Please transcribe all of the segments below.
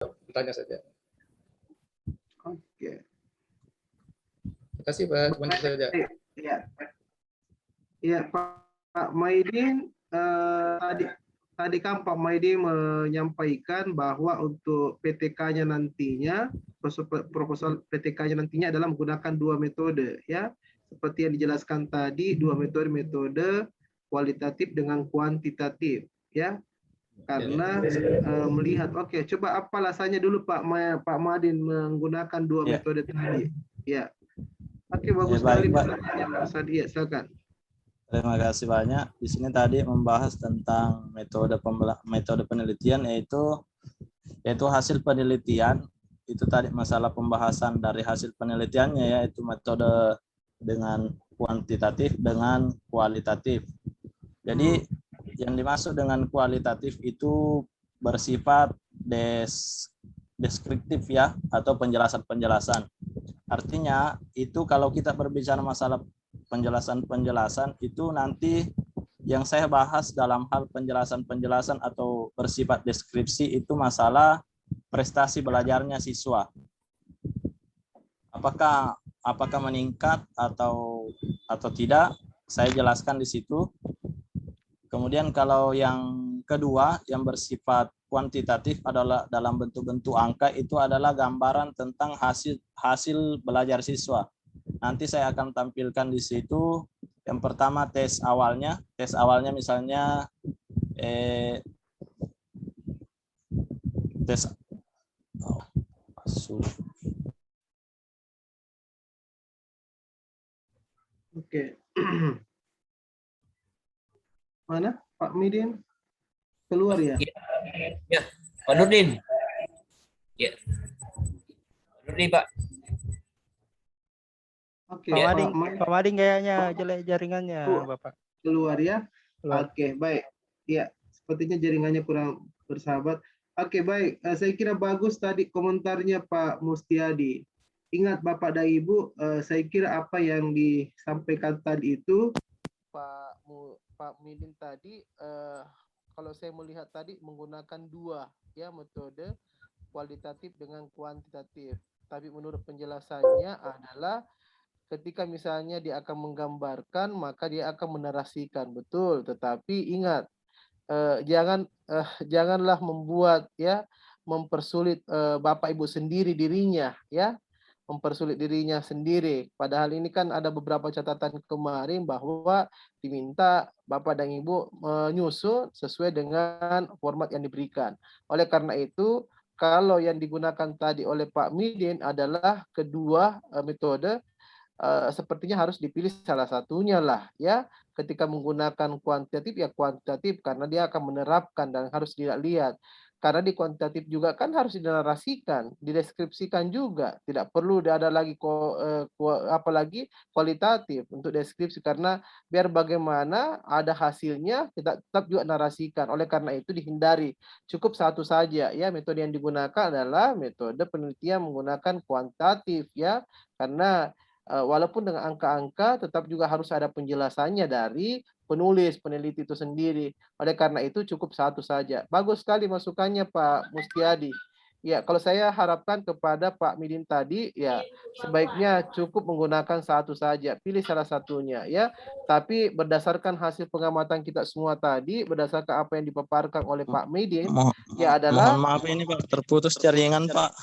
Bertanya saja. Oke. Terima kasih Pak, cuma itu saja. Ya, ya Pak Maidin, tadi kan Pak Maidin menyampaikan bahwa untuk PTK-nya nantinya, proposal PTK-nya nantinya adalah menggunakan dua metode, ya, seperti yang dijelaskan tadi, dua metode kualitatif dengan kuantitatif, ya. Karena melihat, oke, coba apa alasannya dulu Pak Madin menggunakan dua metode tadi, ya. Oke, bagus sekali pertanyaannya Pak Sadia, silakan. Terima kasih banyak. Di sini tadi membahas tentang metode penelitian yaitu hasil penelitian. Itu tadi masalah pembahasan dari hasil penelitiannya, yaitu metode dengan kuantitatif dengan kualitatif. Jadi yang dimaksud dengan kualitatif itu bersifat deskriptif, ya, atau penjelasan-penjelasan. Artinya itu kalau kita berbicara masalah penjelasan-penjelasan itu nanti yang saya bahas dalam hal penjelasan-penjelasan atau bersifat deskripsi itu masalah prestasi belajarnya siswa. Apakah meningkat atau tidak, saya jelaskan di situ. Kemudian kalau yang kedua yang bersifat kuantitatif adalah dalam bentuk-bentuk angka, itu adalah gambaran tentang hasil belajar siswa. Nanti saya akan tampilkan di situ. Yang pertama tes awalnya misalnya tes Oke. Mana Pak Midin? Keluar ya? Ya, Pak Nurdin. Ya. Nurdin, Pak. Oke, Pak Mading kayaknya jelek jaringannya, Bapak. Keluar ya? Keluar. Oke, baik. Ya, sepertinya jaringannya kurang bersahabat. Oke, baik. Saya kira bagus tadi komentarnya Pak Mustiadi. Ingat Bapak dan Ibu, saya kira apa yang disampaikan tadi itu Pak Midin tadi, kalau saya melihat tadi menggunakan dua ya metode kualitatif dengan kuantitatif. Tapi menurut penjelasannya adalah ketika misalnya dia akan menggambarkan, maka dia akan menarasikan, betul. Tetapi ingat, janganlah membuat ya mempersulit Bapak Ibu sendiri dirinya, ya, mempersulit dirinya sendiri. Padahal ini kan ada beberapa catatan kemarin bahwa diminta Bapak dan Ibu menyusun sesuai dengan format yang diberikan. Oleh karena itu, kalau yang digunakan tadi oleh Pak Midin adalah kedua metode, sepertinya harus dipilih salah satunya lah, ya. Ketika menggunakan kuantitatif ya kuantitatif karena dia akan menerapkan dan harus dilihat. Karena di kuantitatif juga kan harus dinarasikan, dideskripsikan juga. Tidak perlu ada lagi apalagi kualitatif untuk deskripsi, karena biar bagaimana ada hasilnya kita tetap juga narasikan. Oleh karena itu dihindari. Cukup satu saja ya metode yang digunakan adalah metode penelitian menggunakan kuantitatif, ya. Karena walaupun dengan angka-angka tetap juga harus ada penjelasannya dari penulis, peneliti itu sendiri. Oleh karena itu cukup satu saja. Bagus sekali masukannya Pak Mustiadi. Ya, kalau saya harapkan kepada Pak Midin tadi, ya sebaiknya cukup menggunakan satu saja. Pilih salah satunya, ya. Tapi berdasarkan hasil pengamatan kita semua tadi, berdasarkan apa yang dipaparkan oleh Pak Midin, ya adalah. Mohon maaf ini Pak, terputus jaringan Pak.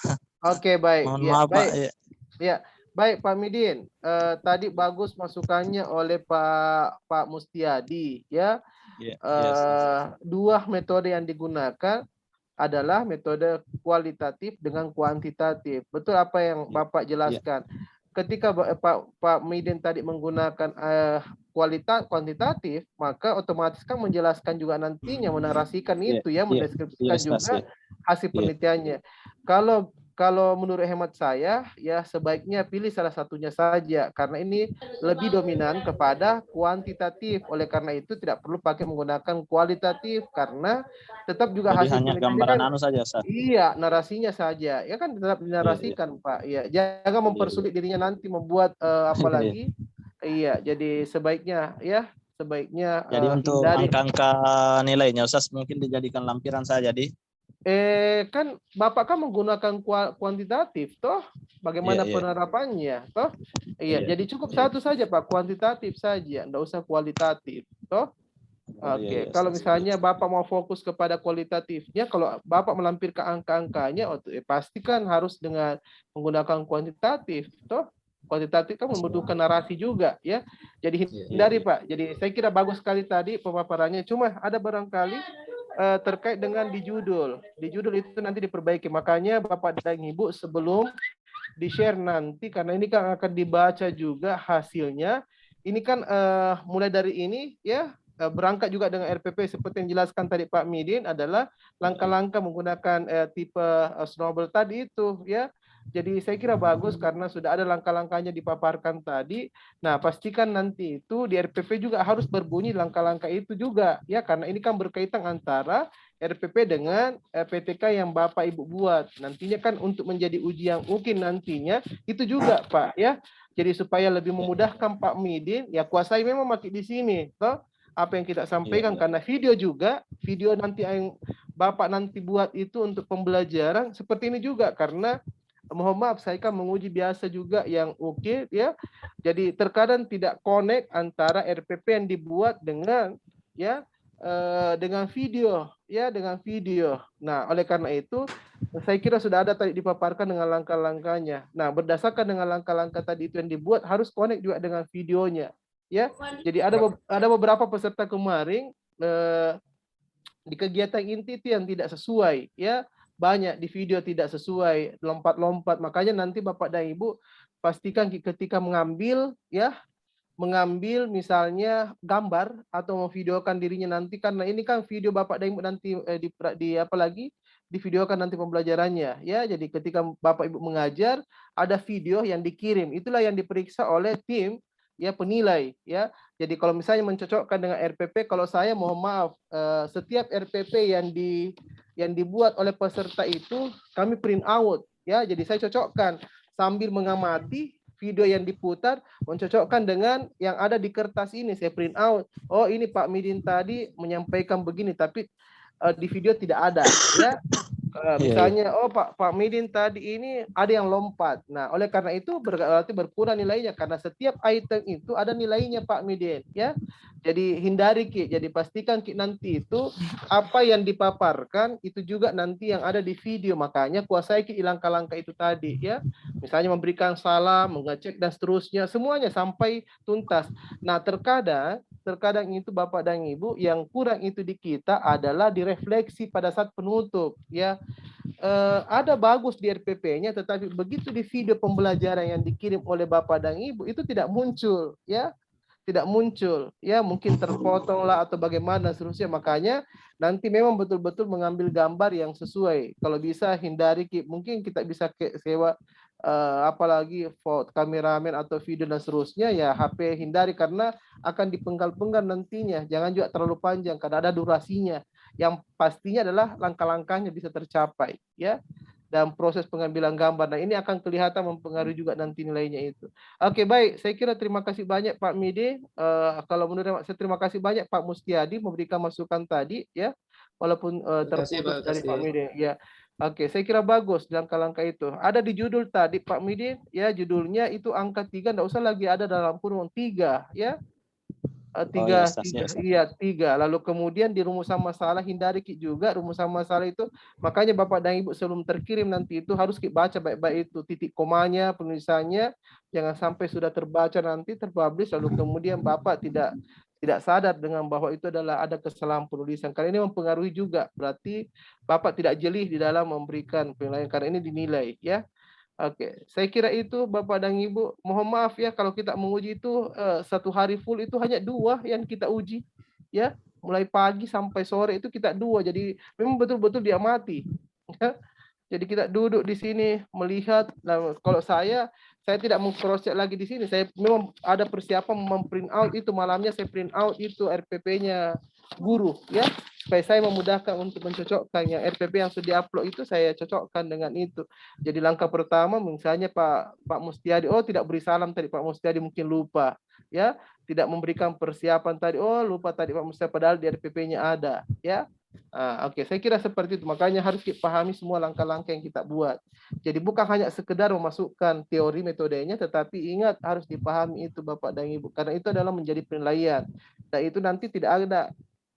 Oke, baik. Mohon ya, maaf baik. Pak. Ya. Baik Pak Midin, tadi bagus masukannya oleh Pak Mustiadi, ya. Dua metode yang digunakan adalah metode kualitatif dengan kuantitatif. Betul apa yang Bapak jelaskan. Ketika Pak Midin tadi menggunakan kuantitatif, maka otomatis kan menjelaskan juga nantinya, menarasikan itu ya, mendeskripsikan juga hasil penelitiannya. Kalau menurut hemat saya, ya sebaiknya pilih salah satunya saja, karena ini lebih dominan kepada kuantitatif. Oleh karena itu tidak perlu pakai menggunakan kualitatif, karena tetap juga jadi hasil hanya penelitiannya gambaran kan, saja, Sah. Iya, narasinya saja. Ya kan tetap dinarasikan, Pak. Iya, jangan mempersulit dirinya nanti membuat apalagi. Iya, jadi sebaiknya Jadi untuk hindari. angka-angka nilainya Ustaz mungkin dijadikan lampiran saja di Kan Bapak kan menggunakan kuantitatif, toh? Bagaimana Iya, iya. penerapannya, toh? Iya, Iya. jadi cukup satu saja, Pak, kuantitatif saja, enggak usah kualitatif, toh? Oh iya, Oke, iya, kalau saya misalnya setuju. Bapak mau fokus kepada kualitatifnya, kalau Bapak melampirkan angka-angkanya, pasti kan harus dengan menggunakan kuantitatif, toh? Kuantitatif kan membutuhkan narasi juga, ya. Jadi Iya. Iya, hindari, iya. Pak. Jadi saya kira bagus sekali tadi pemaparannya. Cuma ada barangkali terkait dengan di judul. Di judul itu nanti diperbaiki. Makanya Bapak dan Ibu sebelum di-share nanti, karena ini kan akan dibaca juga hasilnya. Ini kan mulai dari ini ya, berangkat juga dengan RPP seperti yang dijelaskan tadi Pak Midin, adalah langkah-langkah menggunakan tipe Snowball tadi itu ya. Jadi saya kira bagus karena sudah ada langkah-langkahnya dipaparkan tadi. Nah, pastikan nanti itu di RPP juga harus berbunyi langkah-langkah itu juga ya, karena ini kan berkaitan antara RPP dengan PTK yang Bapak Ibu buat. Nantinya kan untuk menjadi uji yang mungkin nantinya itu juga Pak ya. Jadi supaya lebih memudahkan Pak Midin, ya kuasai memang makin di sini, toh apa yang kita Iya, sampaikan, iya. karena video juga, video nanti yang Bapak nanti buat itu untuk pembelajaran seperti ini juga, karena mohon maaf saya kan menguji biasa juga yang oke ya. Jadi terkadang tidak connect antara RPP yang dibuat dengan ya dengan video ya, dengan video. Nah, oleh karena itu saya kira sudah ada tadi dipaparkan dengan langkah-langkahnya. Nah, berdasarkan dengan langkah-langkah tadi itu yang dibuat harus connect juga dengan videonya ya. Jadi ada beberapa peserta kemarin di kegiatan inti itu yang tidak sesuai ya, banyak di video tidak sesuai, lompat-lompat. Makanya nanti Bapak dan Ibu pastikan ketika mengambil ya, mengambil misalnya gambar atau memvideokan dirinya nanti, karena ini kan video Bapak dan Ibu nanti di apa lagi divideokan nanti pembelajarannya ya. Jadi ketika Bapak Ibu mengajar ada video yang dikirim, itulah yang diperiksa oleh tim ya, penilai ya. Jadi kalau misalnya mencocokkan dengan RPP, kalau saya mohon maaf setiap RPP yang dibuat oleh peserta itu kami print out ya. Jadi saya cocokkan sambil mengamati video yang diputar, mencocokkan dengan yang ada di kertas ini, saya print out. Oh, ini Pak Midin tadi menyampaikan begini, tapi di video tidak ada ya. Misalnya, oh Pak Midin tadi ini ada yang lompat. Nah, oleh karena itu berarti berkurang nilainya, karena setiap item itu ada nilainya Pak Midin ya. Jadi hindari Ki, jadi pastikan Ki nanti itu apa yang dipaparkan itu juga nanti yang ada di video. Makanya kuasai Ki langkah-langkah itu tadi ya. Misalnya memberikan salam, mengecek dan seterusnya, semuanya sampai tuntas. Nah, terkadang itu Bapak dan Ibu yang kurang itu di kita adalah direfleksi pada saat penutup ya. Ada bagus di RPP-nya, tetapi begitu di video pembelajaran yang dikirim oleh Bapak dan Ibu itu tidak muncul ya, tidak muncul ya, mungkin terpotong lah atau bagaimana seterusnya. Makanya nanti memang betul-betul mengambil gambar yang sesuai. Kalau bisa hindari, mungkin kita bisa sewa apalagi foto kameramen atau video dan seterusnya ya, HP hindari karena akan dipenggal-penggal nantinya. Jangan juga terlalu panjang karena ada durasinya. Yang pastinya adalah langkah-langkahnya bisa tercapai ya, dan proses pengambilan gambar. Nah, ini akan kelihatan mempengaruhi juga nanti nilainya itu. Oke, baik. Saya kira terima kasih banyak Pak Mide. Kalau menurut saya terima kasih banyak Pak Mustiadi memberikan masukan tadi ya, walaupun Terima kasih, terputus Pak. dari Pak Kasih. Mide ya. Oke, saya kira bagus langkah-langkah itu. Ada di judul tadi Pak Mide ya, judulnya itu angka 3, enggak usah lagi ada dalam kurung 3 ya. Oh iya, Tiga, Ustaz, ya, Ustaz. iya 3. Lalu kemudian di rumusan masalah hindari juga rumusan masalah itu. Makanya Bapak dan Ibu sebelum terkirim nanti itu harus baca baik-baik itu, titik komanya, penulisannya, jangan sampai sudah terbaca nanti terpublish lalu kemudian Bapak tidak sadar dengan bahwa itu adalah ada kesalahan penulisan. Karena ini mempengaruhi juga. Berarti Bapak tidak jeli di dalam memberikan penilaian karena ini dinilai ya. Oke, saya kira itu Bapak dan Ibu. Mohon maaf ya kalau kita menguji itu satu hari full itu hanya 2 yang kita uji, ya. Mulai pagi sampai sore itu kita 2. Jadi memang betul-betul diamati. Ya. Jadi kita duduk di sini melihat. Nah, kalau saya tidak meng-cross check lagi di sini. Saya memang ada persiapan memprint out itu, malamnya saya print out itu RPP-nya guru, ya. Supaya saya memudahkan untuk mencocokkan yang RPP yang sudah diupload itu saya cocokkan dengan itu. Jadi langkah pertama misalnya Pak Mustiadi, oh tidak beri salam tadi Pak Mustiadi mungkin lupa ya, tidak memberikan persiapan tadi, oh lupa tadi Pak Mustiadi padahal di RPP-nya ada ya. Oke, saya kira seperti itu. Makanya harus dipahami semua langkah-langkah yang kita buat. Jadi bukan hanya sekedar memasukkan teori metodenya, tetapi ingat harus dipahami itu Bapak dan Ibu. Karena itu adalah menjadi penilaian. Dan itu nanti tidak ada.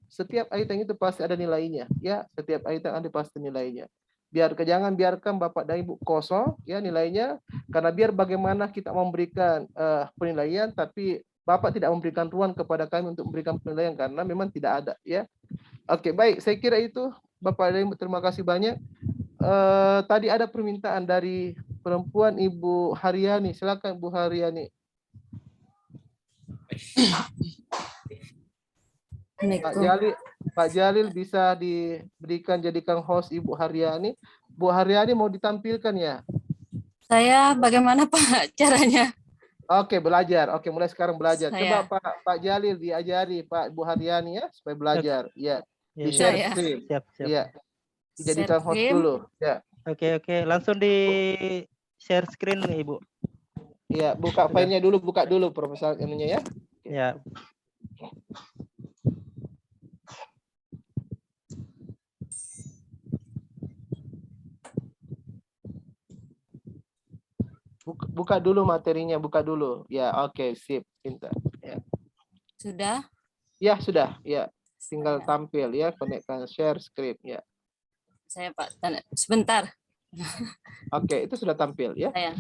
Setiap item itu pasti ada nilainya. Ya, setiap item ada pasti nilainya. Jangan biarkan Bapak dan Ibu kosong ya nilainya. Karena biar bagaimana kita memberikan penilaian, tapi Bapak tidak memberikan ruang kepada kami untuk memberikan penilaian karena memang tidak ada ya. Oke, baik. Saya kira itu Bapak dan Ibu, terima kasih banyak. Tadi ada permintaan dari perempuan Ibu Haryani. Silakan Bu Haryani. Pak Jalil bisa jadikan host Ibu Haryani. Bu Haryani mau ditampilkan ya? Saya bagaimana Pak caranya? Oke, belajar. Oke, mulai sekarang belajar. Saya. Coba Pak Jalil diajari Pak Bu Haryani ya supaya belajar. Ya. Di Ya, share Saya. screen. siap, siap. Ya. Dijadikan host Share dulu. Ya. Oke, langsung di share screen nih, Ibu. Ya, buka filenya dulu, buka dulu Profesor ininya ya. Ya. Buka dulu materinya, buka dulu. Ya, oke, sip. Pintar. Ya. Sudah? Ya, sudah. Ya. Tinggal tampil ya, konekkan share screen ya. Saya Pak, sebentar. Oke, itu sudah tampil ya. Saya.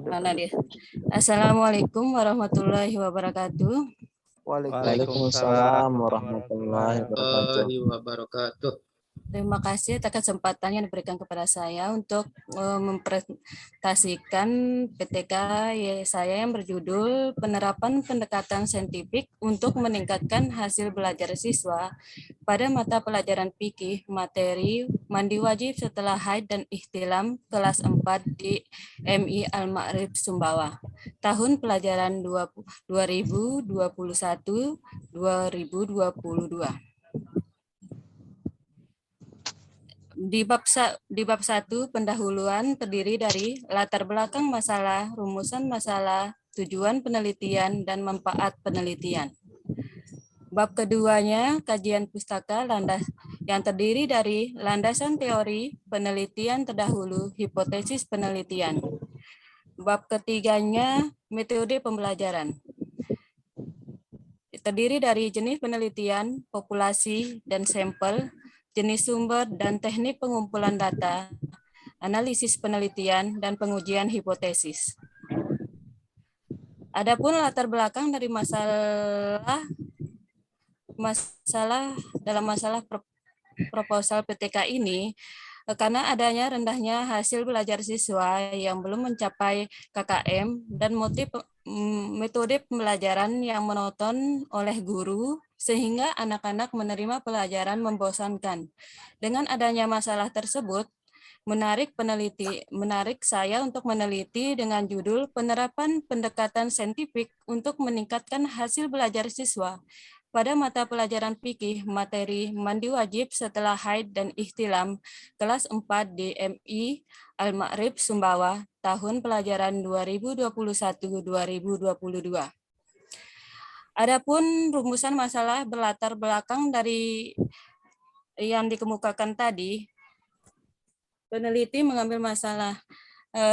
Mana dia? Assalamualaikum warahmatullahi wabarakatuh. Waalaikumsalam warahmatullahi wabarakatuh. Wabarakatuh. Terima kasih atas kesempatan yang diberikan kepada saya untuk mempresentasikan PTK saya yang berjudul Penerapan Pendekatan Saintifik untuk Meningkatkan Hasil Belajar Siswa pada Mata Pelajaran Fikih Materi Mandi Wajib Setelah Haid dan Ihtilam kelas 4 di MI Al-Ma'rif Sumbawa. Tahun pelajaran 2021-2022. Di bab 1 pendahuluan terdiri dari latar belakang masalah, rumusan masalah, tujuan penelitian, dan manfaat penelitian. Bab keduanya kajian pustaka yang terdiri dari landasan teori, penelitian terdahulu, hipotesis penelitian. Bab ketiganya metode pembelajaran. Terdiri dari jenis penelitian, populasi, dan sampel, jenis sumber dan teknik pengumpulan data, analisis penelitian, dan pengujian hipotesis. Adapun latar belakang dari masalah proposal PTK ini, karena adanya rendahnya hasil belajar siswa yang belum mencapai KKM dan metode pembelajaran yang monoton oleh guru, sehingga anak-anak menerima pelajaran membosankan. Dengan adanya masalah tersebut, menarik saya untuk meneliti dengan judul Penerapan Pendekatan Saintifik untuk Meningkatkan Hasil Belajar Siswa pada mata pelajaran fikih materi mandi wajib setelah haid dan ihtilam kelas 4 di MI Al-Ma'rif Sumbawa tahun pelajaran 2021-2022. Adapun rumusan masalah berlatar belakang dari yang dikemukakan tadi, peneliti mengambil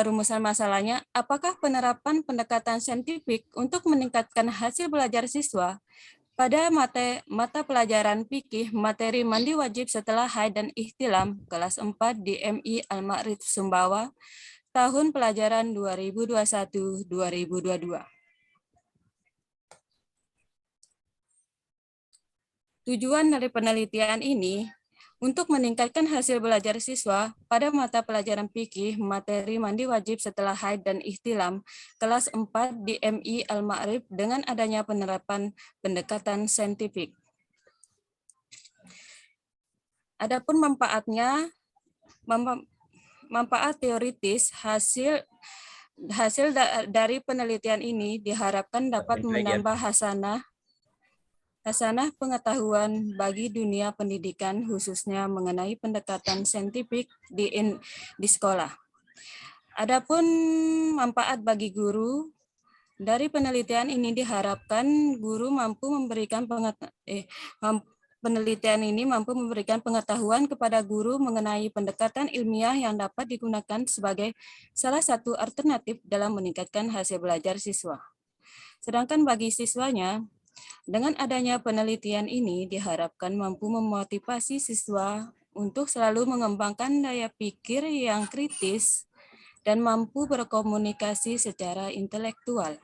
rumusan masalahnya, apakah penerapan pendekatan saintifik untuk meningkatkan hasil belajar siswa pada mata pelajaran fikih materi mandi wajib setelah haid dan ihtilam kelas 4 di MI Al-Ma'rif Sumbawa tahun pelajaran 2021-2022. Tujuan dari penelitian ini untuk meningkatkan hasil belajar siswa pada mata pelajaran fikih materi mandi wajib setelah haid dan ihtilam kelas 4 di MI Al-Ma'rif dengan adanya penerapan pendekatan saintifik. Adapun manfaatnya, manfaat teoritis hasil dari penelitian ini diharapkan dapat menambah hasanah pengetahuan bagi dunia pendidikan, khususnya mengenai pendekatan saintifik di sekolah. Adapun manfaat bagi guru Dari penelitian ini diharapkan guru mampu memberikan penelitian ini mampu memberikan pengetahuan kepada guru mengenai pendekatan ilmiah yang dapat digunakan sebagai salah satu alternatif dalam meningkatkan hasil belajar siswa. Sedangkan bagi siswanya, dengan adanya penelitian ini diharapkan mampu memotivasi siswa untuk selalu mengembangkan daya pikir yang kritis dan mampu berkomunikasi secara intelektual.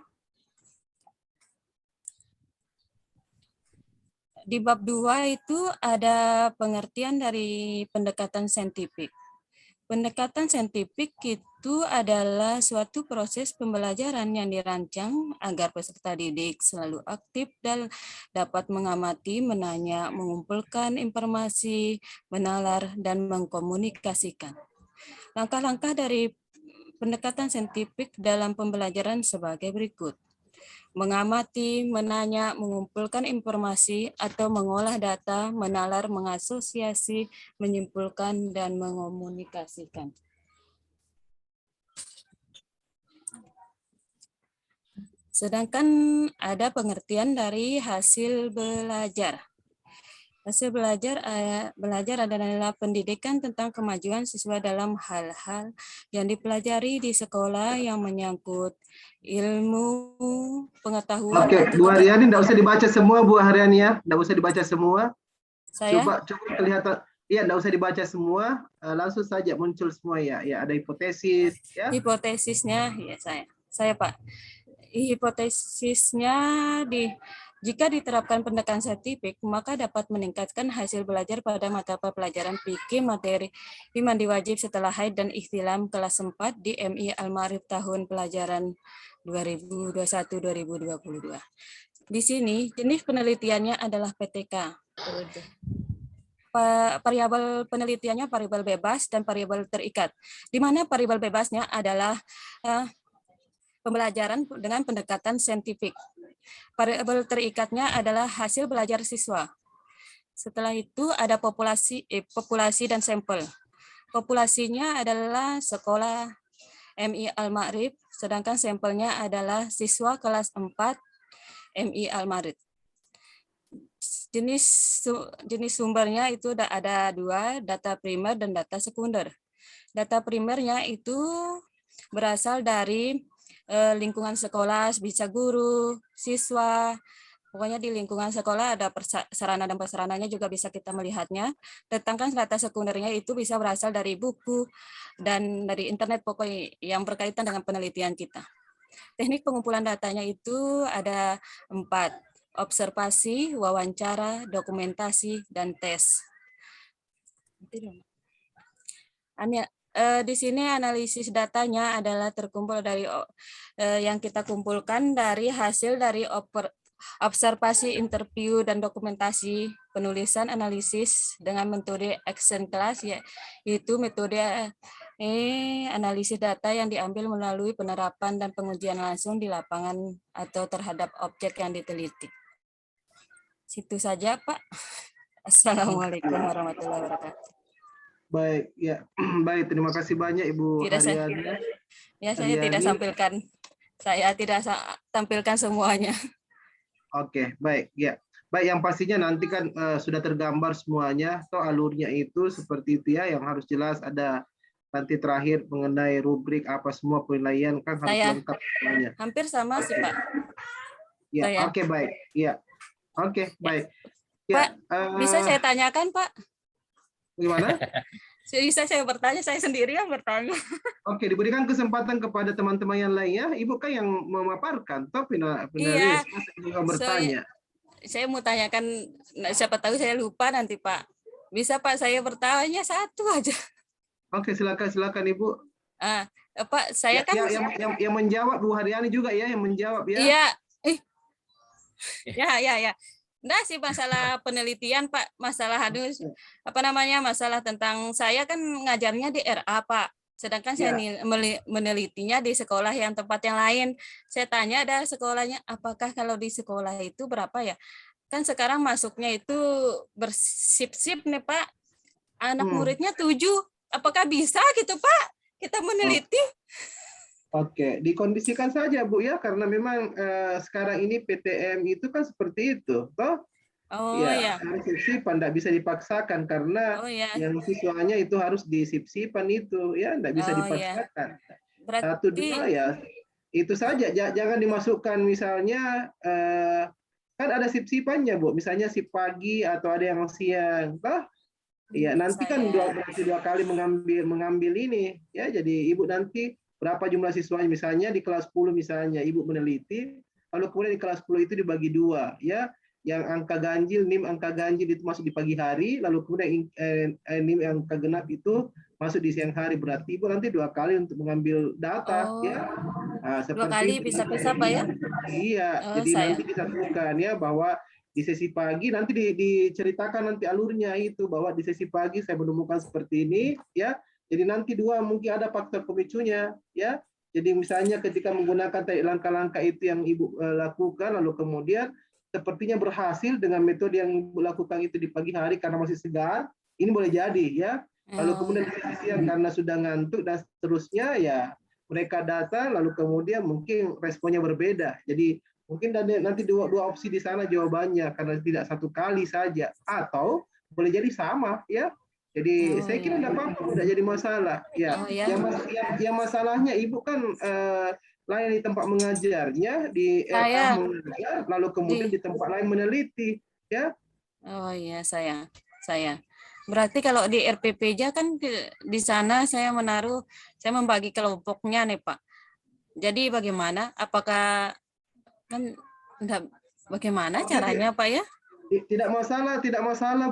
Di bab 2 itu ada pengertian dari pendekatan saintifik. Pendekatan saintifik itu adalah suatu proses pembelajaran yang dirancang agar peserta didik selalu aktif dan dapat mengamati, menanya, mengumpulkan informasi, menalar, dan mengkomunikasikan. Langkah-langkah dari pendekatan saintifik dalam pembelajaran sebagai berikut. Mengamati, menanya, mengumpulkan informasi, atau mengolah data, menalar, mengasosiasi, menyimpulkan, dan mengomunikasikan. Sedangkan ada pengertian dari hasil belajar. Hasil belajar adalah pendidikan tentang kemajuan siswa dalam hal-hal yang dipelajari di sekolah yang menyangkut ilmu, pengetahuan. Oke, Bu Haryani, tidak usah dibaca semua, Bu Haryani ya, tidak usah dibaca semua. Saya? Coba kelihatan, iya, tidak usah dibaca semua, langsung saja muncul semua ya. Ya, ada hipotesis, ya. Hipotesisnya, ya saya Pak. Hipotesisnya jika diterapkan pendekatan saintifik, maka dapat meningkatkan hasil belajar pada mata pelajaran fikih materi mandi wajib setelah haid dan ihtilam kelas 4 di MI Al-Ma'arif tahun pelajaran 2021-2022. Di sini jenis penelitiannya adalah PTK. Variabel penelitiannya variabel bebas dan variabel terikat. Di mana variabel bebasnya adalah pembelajaran dengan pendekatan saintifik. Variabel terikatnya adalah hasil belajar siswa. Setelah itu ada populasi dan sampel. Populasinya adalah sekolah MI Al-Ma'arif, sedangkan sampelnya adalah siswa kelas 4 MI Al-Ma'arif. Jenis sumbernya itu ada 2, data primer dan data sekunder. Data primernya itu berasal dari lingkungan sekolah, bisa guru, siswa, pokoknya di lingkungan sekolah ada sarana dan prasarananya juga bisa kita melihatnya. Sedangkan data sekundernya itu bisa berasal dari buku dan dari internet, pokoknya yang berkaitan dengan penelitian kita. Teknik pengumpulan datanya itu ada 4, observasi, wawancara, dokumentasi, dan tes. Di sini analisis datanya adalah terkumpul dari yang kita kumpulkan dari hasil dari observasi, interview, dan dokumentasi penulisan analisis dengan metode action class, yaitu metode analisis data yang diambil melalui penerapan dan pengujian langsung di lapangan atau terhadap objek yang diteliti. Situ saja, Pak. Assalamualaikum warahmatullahi wabarakatuh. Baik, ya. Baik, terima kasih banyak Ibu Haryani. Saya tidak sampaikan. Saya tidak tampilkan semuanya. Oke, baik, ya. Baik, yang pastinya nanti kan sudah tergambar semuanya, atau alurnya itu seperti itu ya, yang harus jelas ada nanti terakhir mengenai rubrik apa semua penilaian kan harus lengkap semuanya. Hampir sama sih, Pak. Ya, oke, baik. Ya. Oke, baik. Ya, Pak, bisa saya tanyakan, Pak? Gimana? Bisa saya bertanya, saya sendiri yang bertanya. Oke, diberikan kesempatan kepada teman-teman yang lainnya. Ibu kan yang memaparkan, toh penulis juga bertanya. Saya mau tanyakan, siapa tahu saya lupa nanti Pak. Bisa Pak, saya bertanya satu aja. Oke, silakan Ibu. Pak, saya kan yang menjawab Bu Haryani juga ya, yang menjawab ya. Iya. Ya. Nah, sih masalah penelitian Pak, masalah masalah tentang saya kan ngajarnya di RA Pak. Sedangkan saya menelitinya di sekolah yang tempat yang lain. Saya tanya ada sekolahnya, apakah kalau di sekolah itu berapa ya? Kan sekarang masuknya itu bersip-sip nih Pak. Anak muridnya 7. Apakah bisa gitu Pak? Kita meneliti? Oke, dikondisikan saja Bu ya, karena memang sekarang ini PTM itu kan seperti itu, toh? Oh Ya, ya, harus sip-sipan, tidak bisa dipaksakan karena oh ya, yang siswanya itu harus disip-sipan itu, ya, tidak bisa oh ya. dipaksakan. Satu Berarti dua ya, itu saja. Jangan dimasukkan misalnya kan ada sip-sipannya Bu, misalnya sip pagi atau ada yang siang, toh? Iya, nanti kan berarti 2 kali mengambil ini, ya. Jadi ibu nanti berapa jumlah siswanya, misalnya di kelas 10 misalnya ibu meneliti, lalu kemudian di kelas 10 itu dibagi 2, ya. Yang angka ganjil, NIM angka ganjil itu masuk di pagi hari, lalu kemudian NIM angka genap itu masuk di siang hari. Berarti ibu nanti 2 kali untuk mengambil data, oh ya. Nah, 2 seperti kali itu. bisa-bisa Pak ya? Iya, Oh jadi saya. nanti disatukan ya bahwa di sesi pagi nanti diceritakan nanti alurnya itu bahwa di sesi pagi saya menemukan seperti ini, ya. Jadi nanti 2 mungkin ada faktor pemicunya, ya. Jadi misalnya ketika menggunakan langkah-langkah itu yang ibu lakukan, lalu kemudian sepertinya berhasil dengan metode yang ibu lakukan itu di pagi hari karena masih segar, ini boleh jadi, ya. Lalu Oh, kemudian di sesi siang karena sudah ngantuk dan seterusnya, ya mereka datang lalu kemudian mungkin responnya berbeda. Jadi mungkin nanti dua opsi di sana jawabannya karena tidak 1 kali saja atau boleh jadi sama, ya. Jadi oh saya kira ya. tidak apa-apa, tidak jadi masalah. Ya, Oh ya. yang masalahnya ibu kan lain di tempat mengajarnya di RA Saya mengajar, lalu kemudian di di tempat lain meneliti, ya. Oh iya saya. Berarti kalau di RPPJ kan di sana saya membagi kelompoknya nih Pak. Jadi bagaimana? Apakah kan enggak, bagaimana caranya Pak ya? Tidak masalah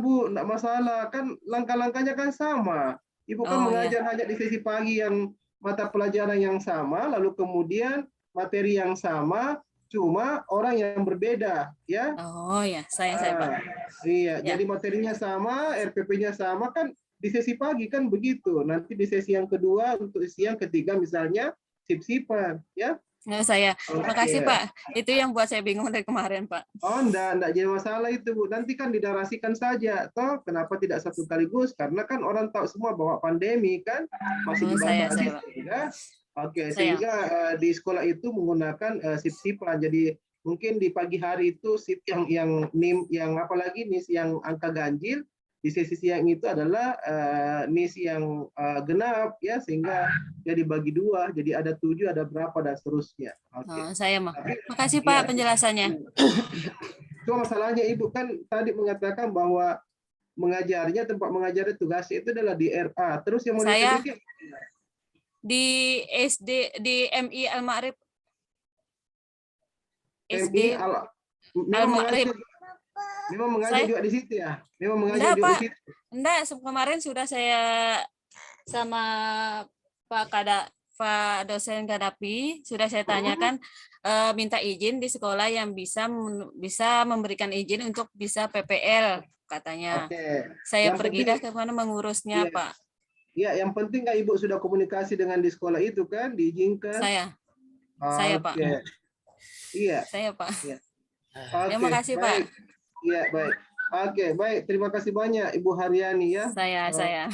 Bu, tidak masalah. Kan langkah-langkahnya kan sama. Ibu kan Oh ya. mengajar hanya di sesi pagi yang mata pelajaran yang sama, lalu kemudian materi yang sama, cuma orang yang berbeda, ya. Oh ya, saya Pak. Iya, Ya. jadi materinya sama, RPP-nya sama kan di sesi pagi kan begitu. Nanti di sesi yang kedua untuk siang ketiga misalnya sip-sipan, ya. Nah, saya. Makasih Oke. Pak. Itu yang buat saya bingung dari kemarin Pak. Oh, enggak jadi masalah itu, Bu. Nanti kan dinarasikan saja. Toh, kenapa tidak satu sekaligus? Karena kan orang tahu semua bahwa pandemi kan masih Oh, saya dibatasi. Pak. Sehingga, Saya. sehingga di sekolah itu menggunakan sip-sipan. Jadi mungkin di pagi hari itu sip yang NIM, yang apalagi NIS yang angka ganjil. Di sesi siang itu adalah NIS yang genap, ya, sehingga jadi bagi 2. Jadi ada 7, ada berapa dan seterusnya. Oke. Oh, saya mah. Tapi, Makasih ya, Pak penjelasannya. cuma masalahnya Ibu kan tadi mengatakan bahwa mengajarnya, tempat mengajarnya tugasnya itu adalah di RA. Terus yang mau Saya diteliti di SD di MI Al-Ma'rif. MI SD Al-Ma'rif. memang mengajar Saya- juga di situ ya. Memang mengajar Enggak, juga Pak. di situ. Enggak, kemarin sudah saya sama Pak dosen Kadapi sudah saya tanyakan minta izin di sekolah yang bisa memberikan izin untuk bisa PPL katanya. Oke. Saya Yang pergi penting- dah ke mana mengurusnya, Iya. Pak. Ya, yang penting kan Ibu sudah komunikasi dengan di sekolah itu kan, diizinkan. Saya, Pak. Oke. Iya. Saya, Pak. Oke, Terima kasih, Pak. baik. Iya, baik. Oke, baik. Terima kasih banyak Ibu Haryani ya. Saya.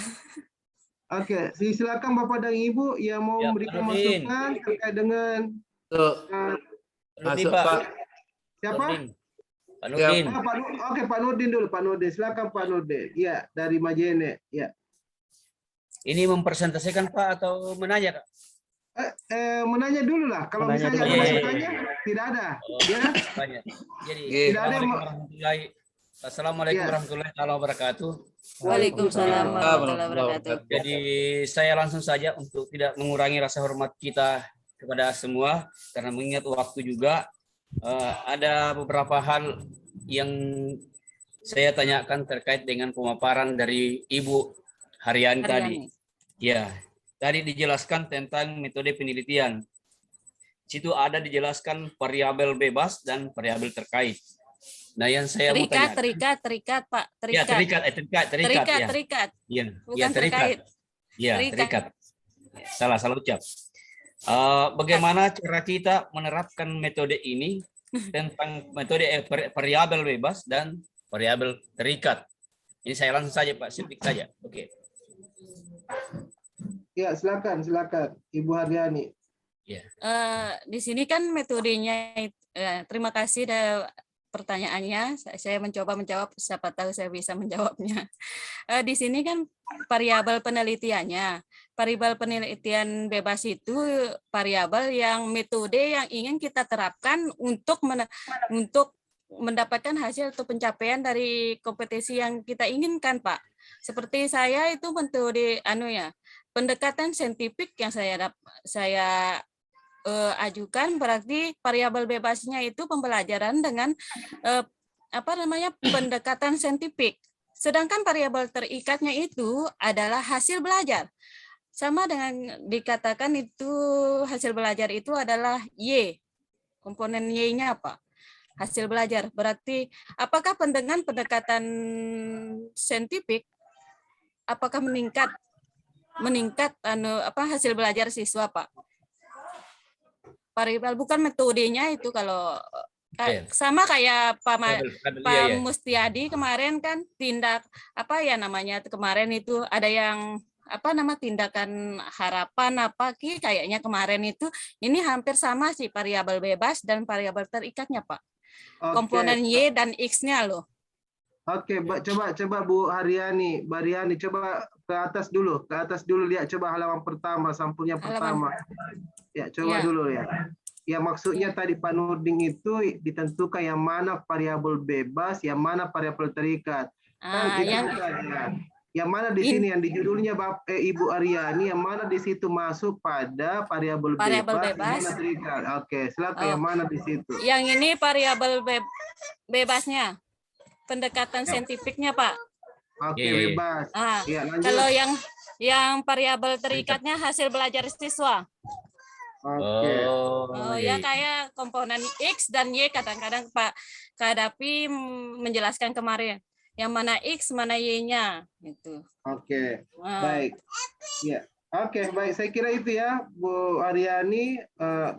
Oke, silakan Bapak dan Ibu yang mau Ya, memberikan Pak Nurdin. masukan terkait dengan Nurdin, Masuk, Pak. Pak. siapa? Nurdin. Pak Nurdin. Oke, Pak Nurdin dulu, Pak Nurdin. Silakan Pak Nurdin. Ya, dari Majene. Ya. Ini mempresentasikan Pak atau menanya, Kak? Menanya dulu lah. Kalau Menanya misalnya dulu. ada Iya, iya, masukannya, tidak ada. Ya. Banyak. Jadi, Oke. Tidak ada yang Assalamualaikum Ya. warahmatullahi wabarakatuh. Waalaikumsalam warahmatullahi wabarakatuh. Jadi saya langsung saja untuk tidak mengurangi rasa hormat kita kepada semua karena mengingat waktu juga ada beberapa hal yang saya tanyakan terkait dengan pemaparan dari Ibu Haryani tadi. Ya, tadi dijelaskan tentang metode penelitian. Situ ada dijelaskan variabel bebas dan variabel terkait. Nah, yang saya mau tanya. Terikat, Pak. Ya, terikat ya. Terikat. Iya, Bukan ya, terkait. Ya, terikat. Salah ucap. Bagaimana cara kita menerapkan metode ini tentang metode variabel bebas dan variabel terikat? Ini saya langsung saja Pak, sedikit saja. Oke. Ya, silakan Ibu Haryani. Di sini kan metodenya, terima kasih pertanyaannya. Saya mencoba menjawab, siapa tahu saya bisa menjawabnya. Di sini kan variabel penelitiannya. Variabel penelitian bebas itu variabel yang metode yang ingin kita terapkan untuk mendapatkan hasil atau pencapaian dari kompetisi yang kita inginkan, Pak. Seperti saya itu metode pendekatan saintifik yang saya ajukan, berarti variabel bebasnya itu pembelajaran dengan pendekatan saintifik. Sedangkan variabel terikatnya itu adalah hasil belajar. Sama dengan dikatakan itu hasil belajar itu adalah Y. Komponen Y-nya apa? Hasil belajar. Berarti apakah dengan pendekatan saintifik apakah meningkat hasil belajar siswa, Pak? Variabel bukan metodenya itu, kalau sama kayak Pak Mustiadi kemarin kan kemarin itu ada yang tindakan harapan kayaknya kemarin itu, ini hampir sama sih variabel bebas dan variabel terikatnya, Pak. Komponen Y dan X-nya loh. Oke, coba Bu Haryani, coba ke atas dulu lihat coba halaman pertama, sampulnya pertama. Ya, coba dulu ya. Ya, maksudnya tadi Pak Nurdin itu ditentukan yang mana variabel bebas, yang mana variabel terikat. Yang mana di sini yang di judulnya Ibu Aryani, yang mana di situ masuk pada variabel bebas, yang mana terikat. Oke, silakan yang mana di situ. Yang ini variabel bebasnya. Pendekatan saintifiknya, Pak. Oke, bebas. Ya, kalau yang variabel terikatnya hasil belajar siswa. Oke. Ya kayak komponen X dan Y kadang-kadang Pak Kadapi menjelaskan kemarin. Yang mana X, mana Y-nya gitu. Oke. Baik. Ya. Oke, baik. Saya kira itu ya, Bu Haryani.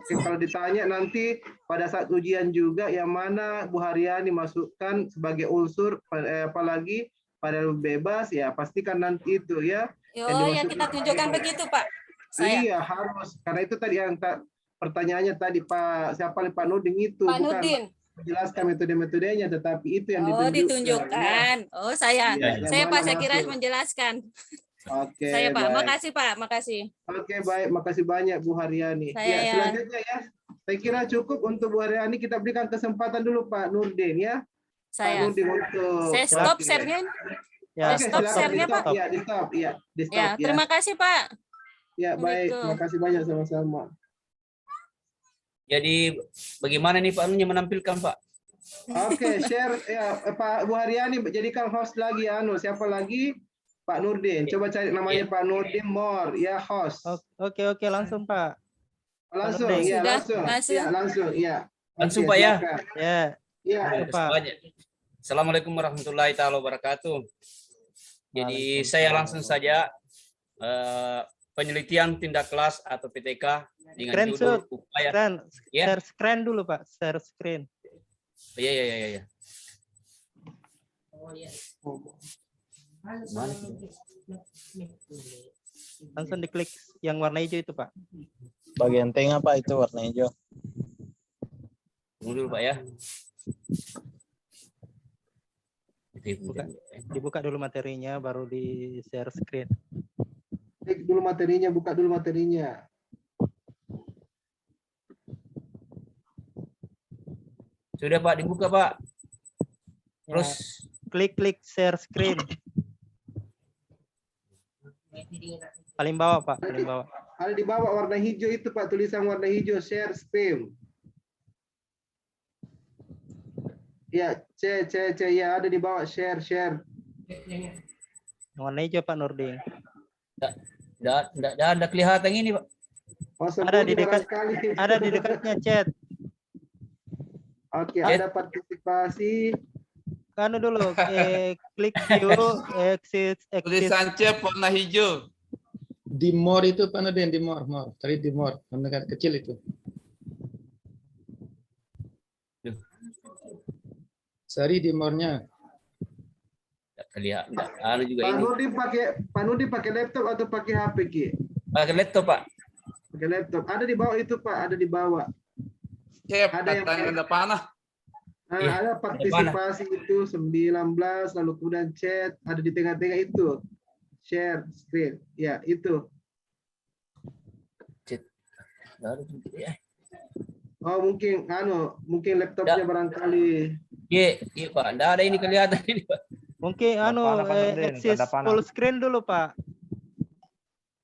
Kalau ditanya nanti pada saat ujian juga yang mana Bu Haryani masukkan sebagai unsur, apalagi pada bebas, ya pastikan nanti itu ya. Ya kita tunjukkan begitu, Pak. Iya, harus. Karena itu tadi yang pertanyaannya tadi Pak Nurdin itu. Pak bukan Nurdin menjelaskan metode-metodenya, tetapi itu yang ditunjukkan. Ya. Saya Pak Syakira menjelaskan. Oke. Saya Pak, makasih Pak, makasih. Oke, baik, makasih banyak Bu Haryani. Selanjutnya ya, saya kira cukup untuk Bu Haryani, kita berikan kesempatan dulu Pak Nurdin ya. Pak Nurdin untuk. Saya stop share-nya. Ya, stop share-nya Pak. Ya, di stop. Ya. Terima kasih Pak. Ya, baik, terima kasih banyak sama-sama. Jadi bagaimana nih Pak menampilkan, Pak? Oke, share ya Pak Bu Haryani, jadikan host lagi siapa lagi? Pak Nurdin. Coba cari namanya Pak Nurdin More ya, host. Oke, langsung Pak. Langsung Nurdin. ya, langsung ya. Langsung Pak ya. Ya, Pak. Assalamualaikum warahmatullahi wabarakatuh. Jadi saya langsung saja penelitian tindak kelas atau PTK dengan judul upaya. Share screen dulu Pak, share screen. Iya. Langsung diklik yang warna hijau itu Pak. Bagian tengah Pak itu warna hijau. Tunggu dulu Pak ya. Dibuka dulu materinya, baru di share screen. Klik dulu materinya, buka dulu materinya. Sudah Pak, dibuka Pak. Terus klik share screen. Paling bawah Pak, paling bawah. Ada di bawah warna hijau itu Pak, tulisan warna hijau share screen. Ya, C ya, ada di bawah share. Warna hijau Pak Nurdin. Tidak ada kelihatan ini Pak. Ada di dekatnya chat. Oke, ada partisipasi. Kanu dulu, klik view, exit. Tulisan chat warna hijau. Di more itu Pak Nurdin, di more. Tadi di more, warna kecil itu. Sari di more-nya. Tidak kelihatan. Ada juga Pak ini. Nurdin pakai laptop atau pakai HP Ki? Pakai laptop Pak. Pakai laptop. Ada di bawah itu Pak, ada di bawah. Cep, Ada yang katanya ada panah. Nah, Iya, ada partisipasi itu 19, lalu kemudian chat, ada di tengah-tengah itu. Share screen. Ya, itu. Oh, mungkin laptopnya barangkali. Iya Pak, enggak ada ini kelihatan ini Pak. Mungkin access full screen dulu Pak.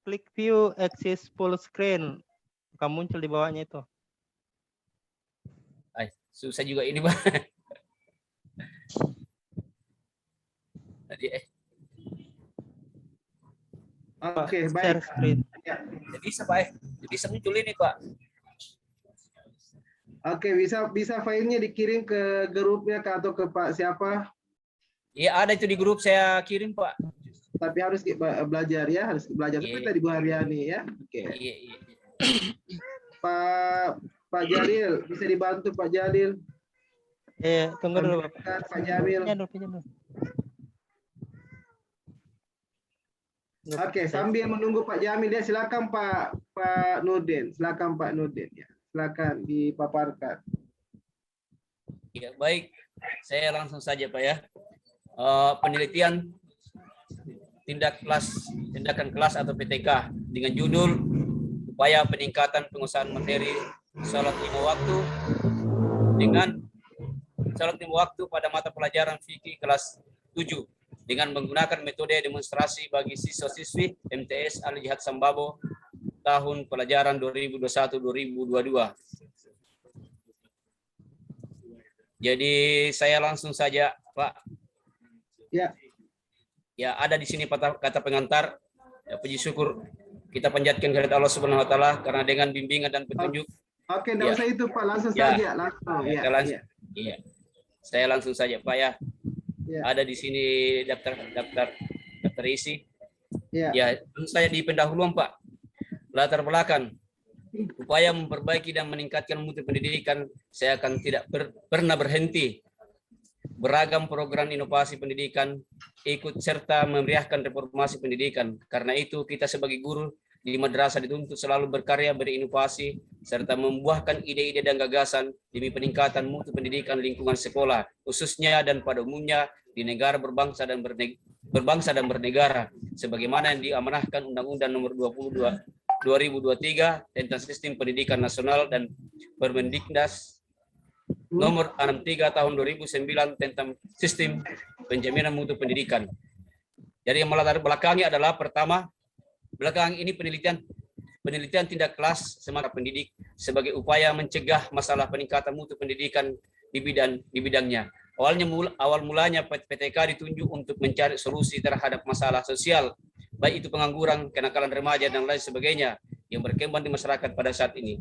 Klik view access full screen. Akan muncul di bawahnya itu. Susah juga ini Pak. Tadi Oke, Share baik. screen. Ya. jadi bisa Pak. Bisa muncul ini Pak. Oke, bisa filenya dikirim ke grupnya Kak, atau ke Pak siapa? Iya ada itu di grup saya kirim Pak. Tapi harus belajar ya, harus belajar seperti tadi Bu Haryani ya. Oke. Iya. Pak Jalil, bisa dibantu Pak Jalil? Tunggu dulu Bapak. Pak Jamil. Pinjam dulu. Oke, sambil menunggu Pak Jamil ya, silakan Pak Nurdin. Silakan Pak Nurdin ya. Silakan dipaparkan. Ya, baik. Saya langsung saja Pak ya. Penelitian tindakan kelas atau PTK dengan judul upaya peningkatan penguasaan materi salat 5 waktu dengan salat 5 waktu pada mata pelajaran fikih kelas 7 dengan menggunakan metode demonstrasi bagi siswa-siswi MTS Al-Jihad Sambabo tahun pelajaran 2021-2022. Jadi saya langsung saja Pak. Ya. Ya, ada di sini kata pengantar. Ya, puji syukur kita panjatkan kehadirat Allah Subhanahu wa taala karena dengan bimbingan dan petunjuk. Oke, enggak usah itu Pak, langsung saja, langsung. Ya. Iya. Saya langsung saja Pak ya. Ya. Ada di sini daftar isi. Ya. Ya, saya di pendahuluan Pak. Latar belakang upaya memperbaiki dan meningkatkan mutu pendidikan, saya akan tidak pernah berhenti. Beragam program inovasi pendidikan ikut serta memeriahkan reformasi pendidikan. Karena itu kita sebagai guru di madrasah dituntut selalu berkarya, berinovasi, serta membuahkan ide-ide dan gagasan demi peningkatan mutu pendidikan lingkungan sekolah, khususnya dan pada umumnya di negara berbangsa dan bernegara, sebagaimana yang diamanahkan Undang-Undang Nomor 22 2023 tentang Sistem Pendidikan Nasional dan Permendiknas Nomor 63 tahun 2009 tentang Sistem Penjaminan Mutu Pendidikan. Jadi yang melatar belakangnya adalah pertama, belakang ini penelitian tindak kelas semasa pendidik sebagai upaya mencegah masalah peningkatan mutu pendidikan di bidangnya. Awal mulanya PTK ditunjuk untuk mencari solusi terhadap masalah sosial, baik itu pengangguran, kenakalan remaja dan lain sebagainya yang berkembang di masyarakat pada saat ini.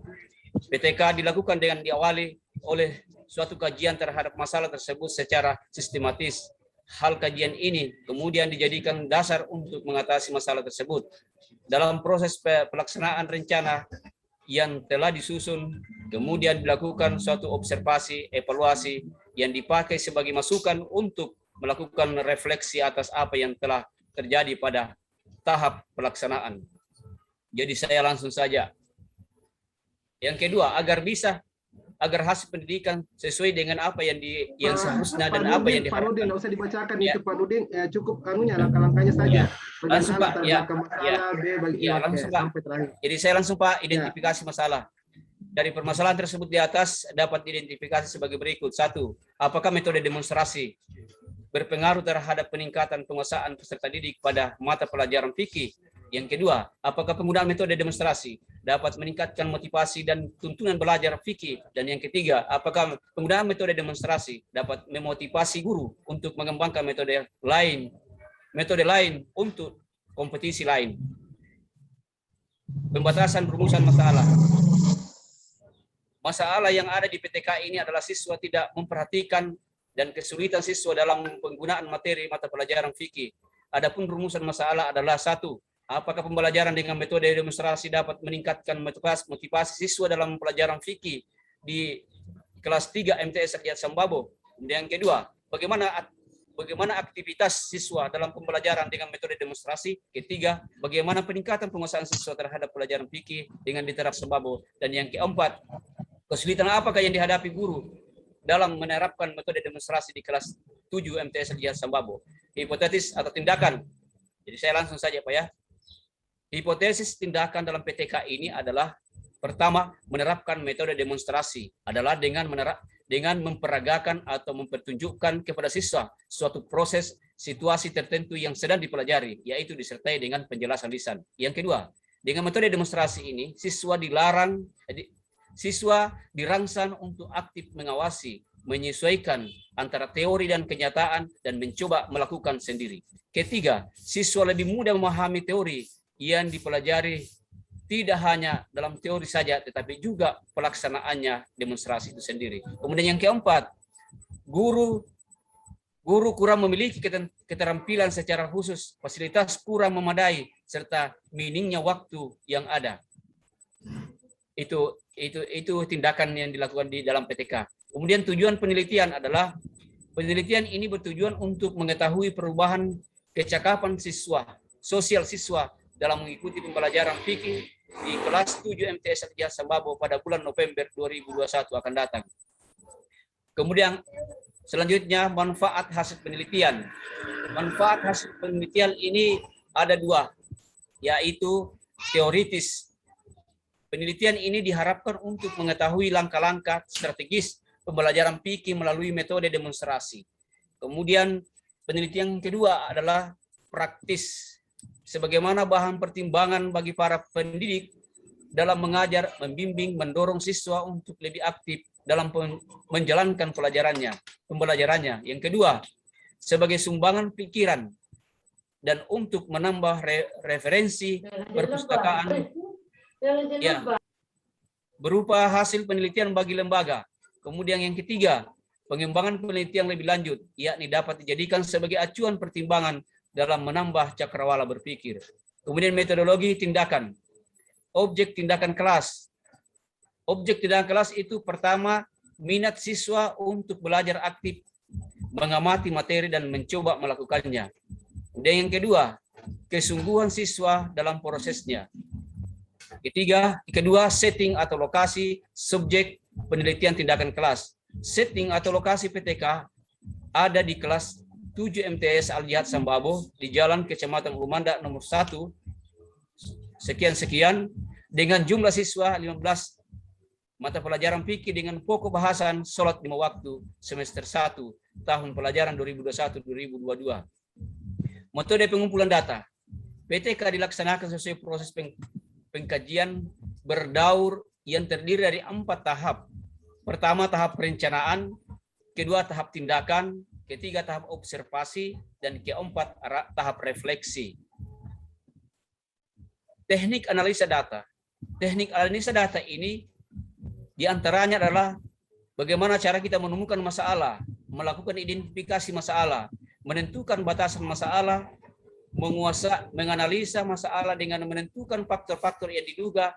PTK dilakukan dengan diawali oleh suatu kajian terhadap masalah tersebut secara sistematis. Hal kajian ini kemudian dijadikan dasar untuk mengatasi masalah tersebut. Dalam proses pelaksanaan rencana yang telah disusun, kemudian dilakukan suatu observasi, evaluasi yang dipakai sebagai masukan untuk melakukan refleksi atas apa yang telah terjadi pada tahap pelaksanaan. Jadi saya langsung saja. Yang kedua, agar hasil pendidikan sesuai dengan apa yang seharusnya dan apa yang diharapkan. Pak Nurdin, nggak usah dibacakan itu Pak Nurdin, cukup langkah-langkahnya saja. Langsung Pak, langsung Pak. Jadi saya langsung Pak identifikasi masalah. Dari permasalahan tersebut di atas dapat diidentifikasi sebagai berikut. 1. Apakah metode demonstrasi berpengaruh terhadap peningkatan penguasaan peserta didik pada mata pelajaran fikih? Yang kedua, apakah penggunaan metode demonstrasi dapat meningkatkan motivasi dan tuntunan belajar fikih? Dan yang ketiga, apakah penggunaan metode demonstrasi dapat memotivasi guru untuk mengembangkan metode lain untuk kompetisi lain? Pembatasan perumusan masalah. Masalah yang ada di PTK ini adalah siswa tidak memperhatikan dan kesulitan siswa dalam penggunaan materi mata pelajaran fikih. Adapun rumusan masalah adalah 1. Apakah pembelajaran dengan metode demonstrasi dapat meningkatkan motivasi siswa dalam pelajaran fikih di kelas 3 MTS Al-Jihad Sambabo? Kemudian yang kedua, bagaimana bagaimana aktivitas siswa dalam pembelajaran dengan metode demonstrasi. Ketiga, bagaimana peningkatan penguasaan siswa terhadap pelajaran fikih dengan diterapkan Sambabo. Dan yang keempat, kesulitan apakah yang dihadapi guru dalam menerapkan metode demonstrasi di kelas 7 MTS Al-Jihad Sambabo. Hipotesis atau tindakan. Jadi saya langsung saja Pak ya. Hipotesis tindakan dalam PTK ini adalah pertama, menerapkan metode demonstrasi adalah dengan memperagakan atau mempertunjukkan kepada siswa suatu proses situasi tertentu yang sedang dipelajari, yaitu disertai dengan penjelasan lisan. Yang kedua, dengan metode demonstrasi ini, siswa dirangsang untuk aktif mengawasi, menyesuaikan antara teori dan kenyataan, dan mencoba melakukan sendiri. Ketiga, siswa lebih mudah memahami teori yang dipelajari, tidak hanya dalam teori saja, tetapi juga pelaksanaannya demonstrasi itu sendiri. Kemudian yang keempat, guru kurang memiliki keterampilan secara khusus, fasilitas kurang memadai, serta minimnya waktu yang ada. Itu tindakan yang dilakukan di dalam PTK. Kemudian tujuan penelitian adalah, penelitian ini bertujuan untuk mengetahui perubahan kecakapan siswa, sosial siswa dalam mengikuti pembelajaran fikih di kelas 7 MTS Al-Jihad Sambabo pada bulan November 2021 akan datang. Kemudian selanjutnya manfaat hasil penelitian. Manfaat hasil penelitian ini ada dua, yaitu teoritis. Penelitian ini diharapkan untuk mengetahui langkah-langkah strategis pembelajaran fikih melalui metode demonstrasi. Kemudian penelitian kedua adalah praktis, sebagaimana bahan pertimbangan bagi para pendidik dalam mengajar, membimbing, mendorong siswa untuk lebih aktif dalam menjalankan pembelajarannya. Yang kedua, sebagai sumbangan pikiran dan untuk menambah referensi perpustakaan berupa hasil penelitian bagi lembaga. Kemudian yang ketiga, pengembangan penelitian lebih lanjut, yakni dapat dijadikan sebagai acuan pertimbangan dalam menambah cakrawala berpikir. Kemudian metodologi tindakan. Objek tindakan kelas. Objek tindakan kelas itu pertama, minat siswa untuk belajar aktif, mengamati materi dan mencoba melakukannya. Kemudian yang kedua, kesungguhan siswa dalam prosesnya. Kedua, setting atau lokasi subjek penelitian tindakan kelas. Setting atau lokasi PTK ada di kelas 7 MTS Al-Jihad Sambabo di Jalan Kecamatan Ulumanda nomor 1 sekian-sekian dengan jumlah siswa 15, mata pelajaran fikih dengan pokok bahasan sholat 5 waktu semester 1 tahun pelajaran 2021-2022. Metode pengumpulan data. PTK dilaksanakan sesuai proses pengkajian berdaur yang terdiri dari 4 tahap. Pertama, tahap perencanaan, kedua, tahap tindakan, ketiga, tahap observasi, dan keempat, tahap refleksi. Teknik analisa data. Teknik analisa data ini diantaranya adalah bagaimana cara kita menemukan masalah, melakukan identifikasi masalah, menentukan batasan masalah, menganalisa masalah dengan menentukan faktor-faktor yang diduga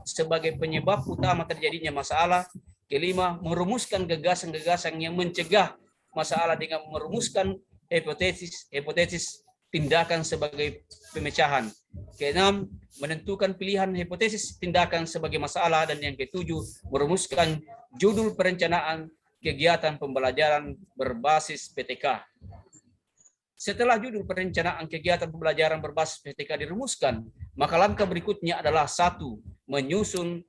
sebagai penyebab utama terjadinya masalah. Kelima, merumuskan gagasan-gagasan yang mencegah masalah dengan merumuskan hipotesis tindakan sebagai pemecahan. Keenam, menentukan pilihan hipotesis tindakan sebagai masalah. Dan yang ketujuh, merumuskan judul perencanaan kegiatan pembelajaran berbasis PTK. Setelah judul perencanaan kegiatan pembelajaran berbasis PTK dirumuskan, maka langkah berikutnya adalah 1. Menyusun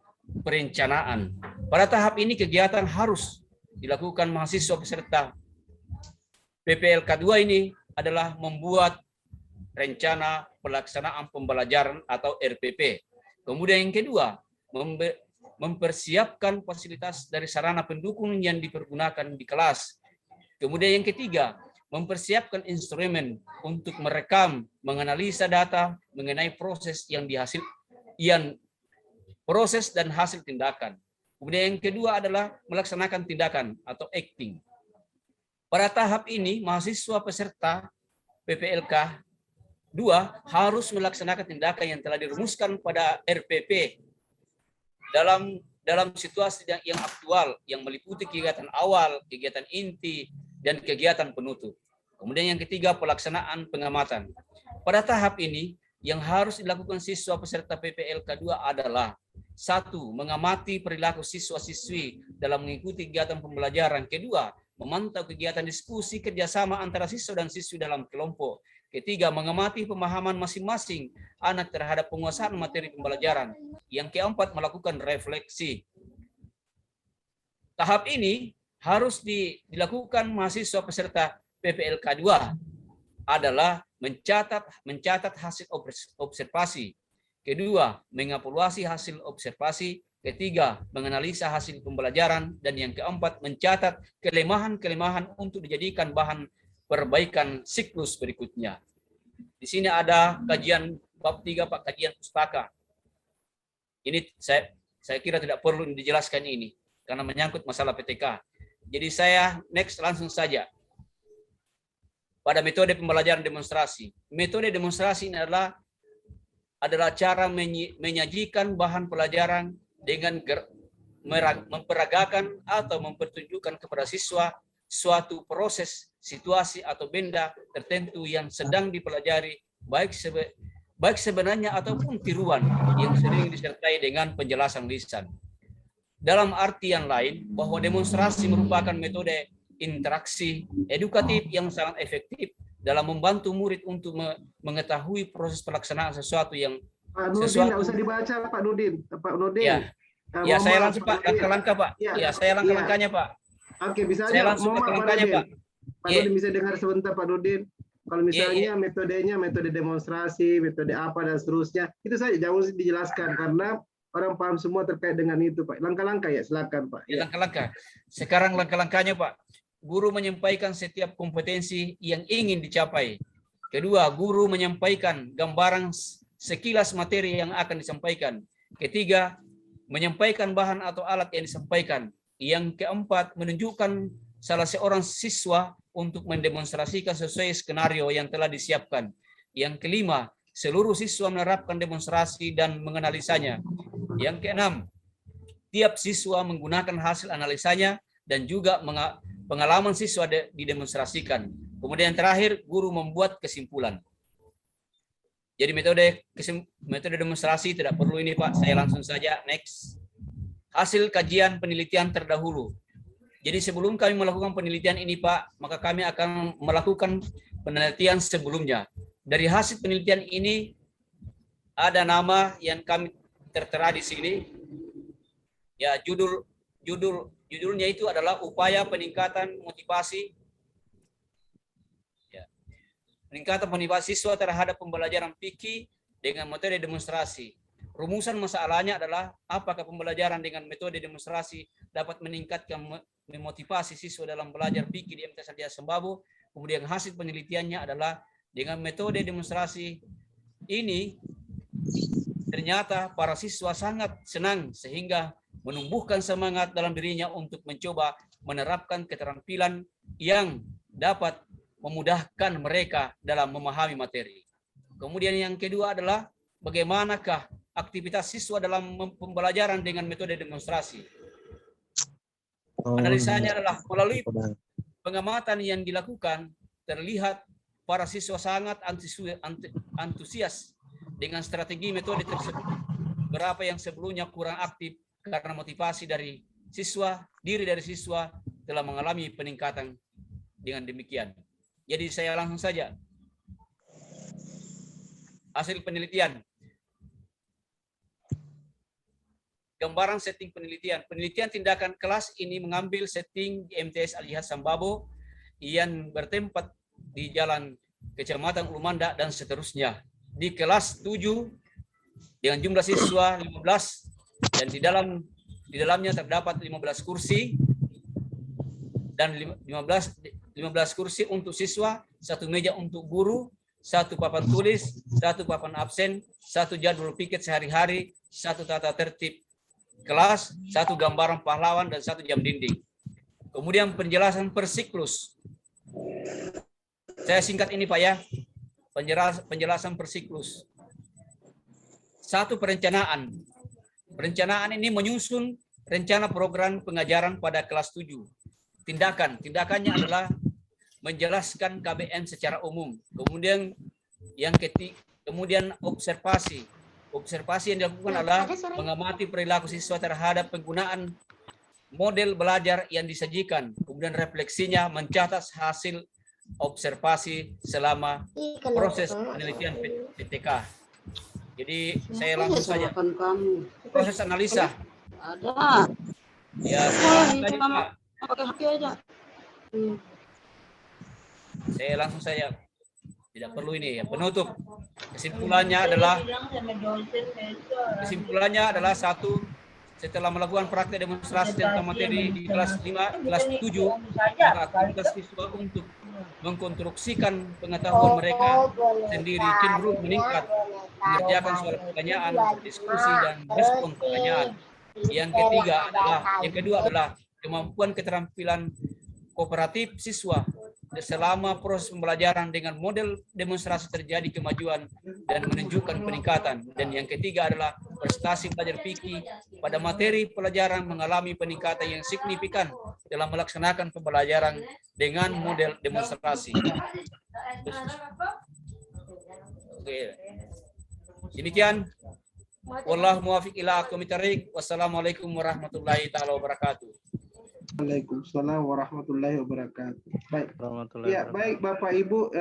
perencanaan. Pada tahap ini kegiatan harus dilakukan mahasiswa peserta PPLK 2 ini adalah membuat rencana pelaksanaan pembelajaran atau RPP. Kemudian yang kedua, mempersiapkan fasilitas dari sarana pendukung yang dipergunakan di kelas. Kemudian yang ketiga, mempersiapkan instrumen untuk merekam, menganalisa data mengenai proses proses dan hasil tindakan. Kemudian yang kedua adalah melaksanakan tindakan atau acting. Pada tahap ini, mahasiswa peserta PPLK 2 harus melaksanakan tindakan yang telah dirumuskan pada RPP dalam situasi yang aktual, yang meliputi kegiatan awal, kegiatan inti, dan kegiatan penutup. Kemudian yang ketiga, pelaksanaan pengamatan. Pada tahap ini, yang harus dilakukan siswa peserta PPLK 2 adalah 1. Mengamati perilaku siswa-siswi dalam mengikuti kegiatan pembelajaran. Kedua, memantau kegiatan diskusi kerjasama antara siswa dan siswi dalam kelompok. Ketiga, mengamati pemahaman masing-masing anak terhadap penguasaan materi pembelajaran. Yang keempat, melakukan refleksi. Tahap ini harus dilakukan mahasiswa peserta PPLK 2 adalah mencatat hasil observasi. Kedua, mengevaluasi hasil observasi. Ketiga, menganalisa hasil pembelajaran. Dan yang keempat, mencatat kelemahan-kelemahan untuk dijadikan bahan perbaikan siklus berikutnya. Di sini ada kajian bab 3 Pak, kajian pustaka. Ini saya kira tidak perlu dijelaskan ini karena menyangkut masalah PTK. Jadi saya next langsung saja pada metode pembelajaran demonstrasi. Metode demonstrasi ini adalah cara menyajikan bahan pelajaran dengan memperagakan atau mempertunjukkan kepada siswa suatu proses, situasi atau benda tertentu yang sedang dipelajari, baik sebenarnya ataupun tiruan yang sering disertai dengan penjelasan lisan. Dalam artian lain, bahwa demonstrasi merupakan metode interaksi edukatif yang sangat efektif dalam membantu murid untuk mengetahui proses pelaksanaan sesuatu yang Pak Nurdin, tidak usah dibaca Pak Nurdin. Pak Nurdin. Ya, saya langsung Pak, langkah-langkah Pak. Ya, saya langkah-langkahnya Pak. Oke, bisa saya aja. langsung ke langkahnya Pak. Pak Nurdin bisa dengar sebentar Pak Nurdin. Kalau misalnya metodenya, metode demonstrasi, metode apa dan seterusnya, itu saja jauh dijelaskan karena orang paham semua terkait dengan itu Pak. Langkah-langkah ya, silakan Pak. Ya, langkah-langkah. Sekarang langkah-langkahnya Pak. Guru menyampaikan setiap kompetensi yang ingin dicapai. Kedua, guru menyampaikan gambaran sekilas materi yang akan disampaikan. Ketiga, menyampaikan bahan atau alat yang disampaikan. Yang keempat, menunjukkan salah seorang siswa untuk mendemonstrasikan sesuai skenario yang telah disiapkan. Yang kelima, seluruh siswa menerapkan demonstrasi dan menganalisanya. Yang keenam, tiap siswa menggunakan hasil analisanya dan juga pengalaman siswa didemonstrasikan. Kemudian terakhir, guru membuat kesimpulan. Jadi metode demonstrasi tidak perlu ini Pak, saya langsung saja next. Hasil kajian penelitian terdahulu. Jadi sebelum kami melakukan penelitian ini Pak, maka kami akan melakukan penelitian sebelumnya. Dari hasil penelitian ini ada nama yang kami tertera di sini. Ya, judulnya itu adalah upaya peningkatan motivasi. Ya. Peningkatan motivasi siswa terhadap pembelajaran PIKI dengan metode demonstrasi. Rumusan masalahnya adalah apakah pembelajaran dengan metode demonstrasi dapat meningkatkan memotivasi siswa dalam belajar PIKI di MTS Aliyah Sembabo. Kemudian hasil penelitiannya adalah dengan metode demonstrasi ini ternyata para siswa sangat senang sehingga menumbuhkan semangat dalam dirinya untuk mencoba menerapkan keterampilan yang dapat memudahkan mereka dalam memahami materi. Kemudian yang kedua adalah bagaimanakah aktivitas siswa dalam pembelajaran dengan metode demonstrasi. Analisanya adalah melalui pengamatan yang dilakukan terlihat para siswa sangat antusias dengan strategi metode tersebut. Berapa yang sebelumnya kurang aktif karena motivasi dari siswa, diri dari siswa telah mengalami peningkatan dengan demikian. Jadi saya langsung saja. Hasil penelitian. Gambaran setting penelitian. Penelitian tindakan kelas ini mengambil setting di MTS Aliyah Sembabo yang bertempat di Jalan Kecamatan Ulumanda dan seterusnya. Di kelas 7 dengan jumlah siswa 15 dan di dalamnya terdapat 15 kursi dan 15 kursi untuk siswa, 1 meja untuk guru, 1 papan tulis, 1 papan absen, 1 jadwal piket sehari-hari, 1 tata tertib kelas, 1 gambaran pahlawan dan 1 jam dinding. Kemudian penjelasan per siklus. Saya singkat ini Pak ya. Penjelasan per siklus. 1 perencanaan. Perencanaan ini menyusun rencana program pengajaran pada kelas 7. Tindakannya adalah menjelaskan KBM secara umum. Kemudian kemudian observasi. Observasi yang dilakukan adalah mengamati perilaku siswa terhadap penggunaan model belajar yang disajikan. Kemudian refleksinya mencatat hasil observasi selama proses penelitian PTK. Jadi saya langsung saja proses analisa. Ya, saya langsung saja, tidak perlu ini ya. Penutup. Kesimpulannya adalah satu, setelah melakukan praktek demonstrasi tentang materi di kelas 5, kelas 7, maka aktivitas siswa untuk mengkonstruksikan pengetahuan mereka sendiri cenderung meningkat, mengerjakan soal pertanyaan, diskusi, dan respon pertanyaan. Yang kedua adalah kemampuan keterampilan kooperatif siswa selama proses pembelajaran dengan model demonstrasi terjadi kemajuan dan menunjukkan peningkatan. Dan yang ketiga adalah prestasi pelajar fikih pada materi pelajaran mengalami peningkatan yang signifikan dalam melaksanakan pembelajaran dengan model demonstrasi. Oke. Demikian. Wallahu muwaffiq ila aqwamit thariq. Wassalamualaikum warahmatullahi taala wabarakatuh. Waalaikumsalam warahmatullahi wabarakatuh. Baik. Ya, baik Bapak Ibu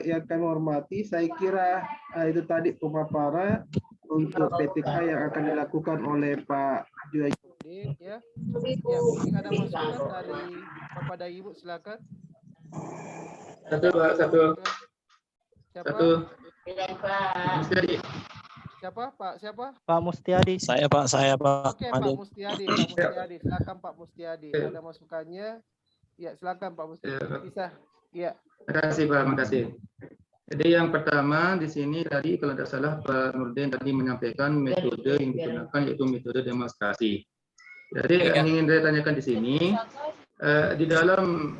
yang kami hormati, saya kira itu tadi pemaparan untuk PTK yang akan dilakukan oleh Pak Juhaidi. Ya, mungkin ada masukan dari Bapak dan Ibu, silakan. Satu. Siapa? Pak siapa? Pak Mustiadi. Saya Pak. Oke, Pak Mustiadi. Silakan Pak Mustiadi. Ada masukannya? Ya, silakan Pak Mustiadi. Bisa. Ya. Terima kasih Pak, makasih. Jadi yang pertama di sini tadi kalau tidak salah Pak Nurdin tadi menyampaikan metode yang digunakan yaitu metode demonstrasi. Jadi yang ingin saya tanyakan di sini di dalam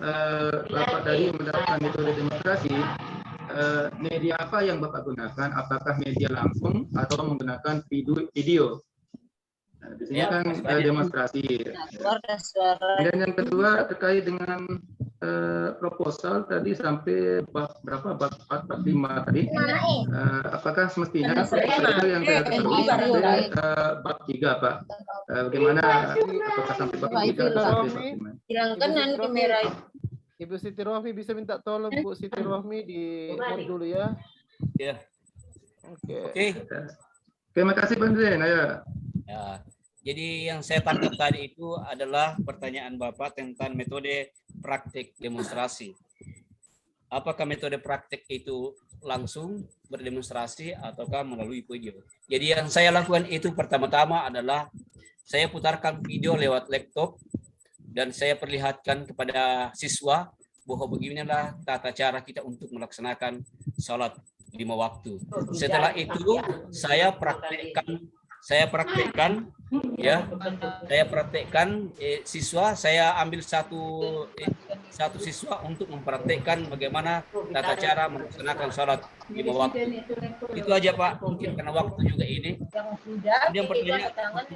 Bapak tadi menerapkan metode demonstrasi, media apa yang Bapak gunakan? Apakah media langsung atau menggunakan video? Nah, di sini kan demonstrasi. Dan yang kedua terkait dengan proposal tadi sampai berapa? Bab 4, bab 5 tadi. Apakah semestinya proposal itu yang saya ketahui sampai bab 3, Pak? Bagaimana? Apakah sampai bab 3 atau sampai bab 5? Hilangkan kamera. Ibu Siti Rohmi bisa minta tolong Bu Siti Rohmi di mute dulu ya. Ya. Oke. Terima kasih Pak Nurdin. Ya. Jadi yang saya tangkap tadi itu adalah pertanyaan Bapak tentang metode praktik demonstrasi. Apakah metode praktik itu langsung berdemonstrasi ataukah melalui video? Jadi yang saya lakukan itu pertama-tama adalah saya putarkan video lewat laptop dan saya perlihatkan kepada siswa bahwa beginilah tata cara kita untuk melaksanakan sholat 5 waktu. Setelah itu saya praktekkan siswa, saya ambil satu siswa untuk mempraktekkan bagaimana tata cara melaksanakan sholat 5 waktu. Itu aja Pak, mungkin karena waktu juga ini.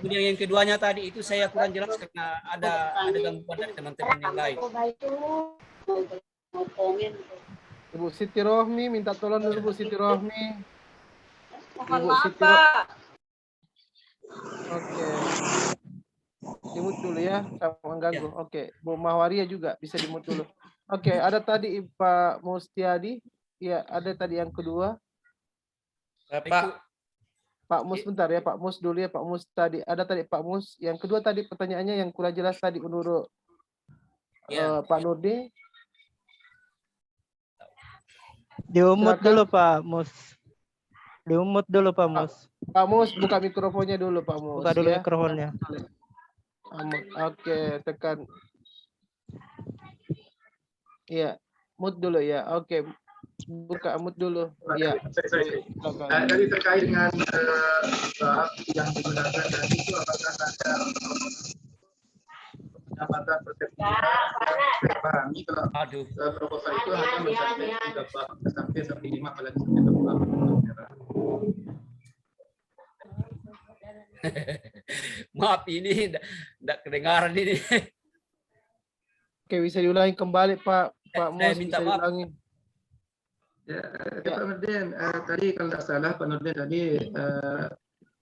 Kemudian yang keduanya tadi itu saya kurang jelas karena ada gangguan dari teman-teman yang lain. Ibu Siti Rohmi minta tolong dulu Bu Siti Rohmi. Mohon maaf Pak. Oke. Dimut dulu ya, sama mengganggu. Oke, Bu Mahwaria juga bisa dimut dulu. Oke, ada tadi Pak Mustiadi. Ya, ada tadi yang kedua. Pak Mus bentar ya, Pak Mus dulu ya, Pak Mus tadi. Ada tadi Pak Mus. Yang kedua tadi pertanyaannya yang kurang jelas tadi menurut Pak Nurdin. Diumut dulu Pak Mus. Diumut dulu Pak Mus. Pak Mus buka mikrofonnya dulu Pak Mus. Buka dulu ya. mikrofonnya. Oke, tekan. Iya, mute dulu ya. Oke. Buka mute dulu. Iya. Tadi terkait dengan bab yang digunakan dan itu apakah ada pendapatan persepsi saya pahami kalau proposal itu hanya mencapai 3 bab sampai 5 apalagi sampai 1 bab. Maaf ini tidak kedengaran ini. Oke, bisa diulangi kembali Pak Pak Saya Mus minta bisa maaf. diulangi. Ya, Pak Nurdin, tadi kalau tidak salah Pak Nurdin tadi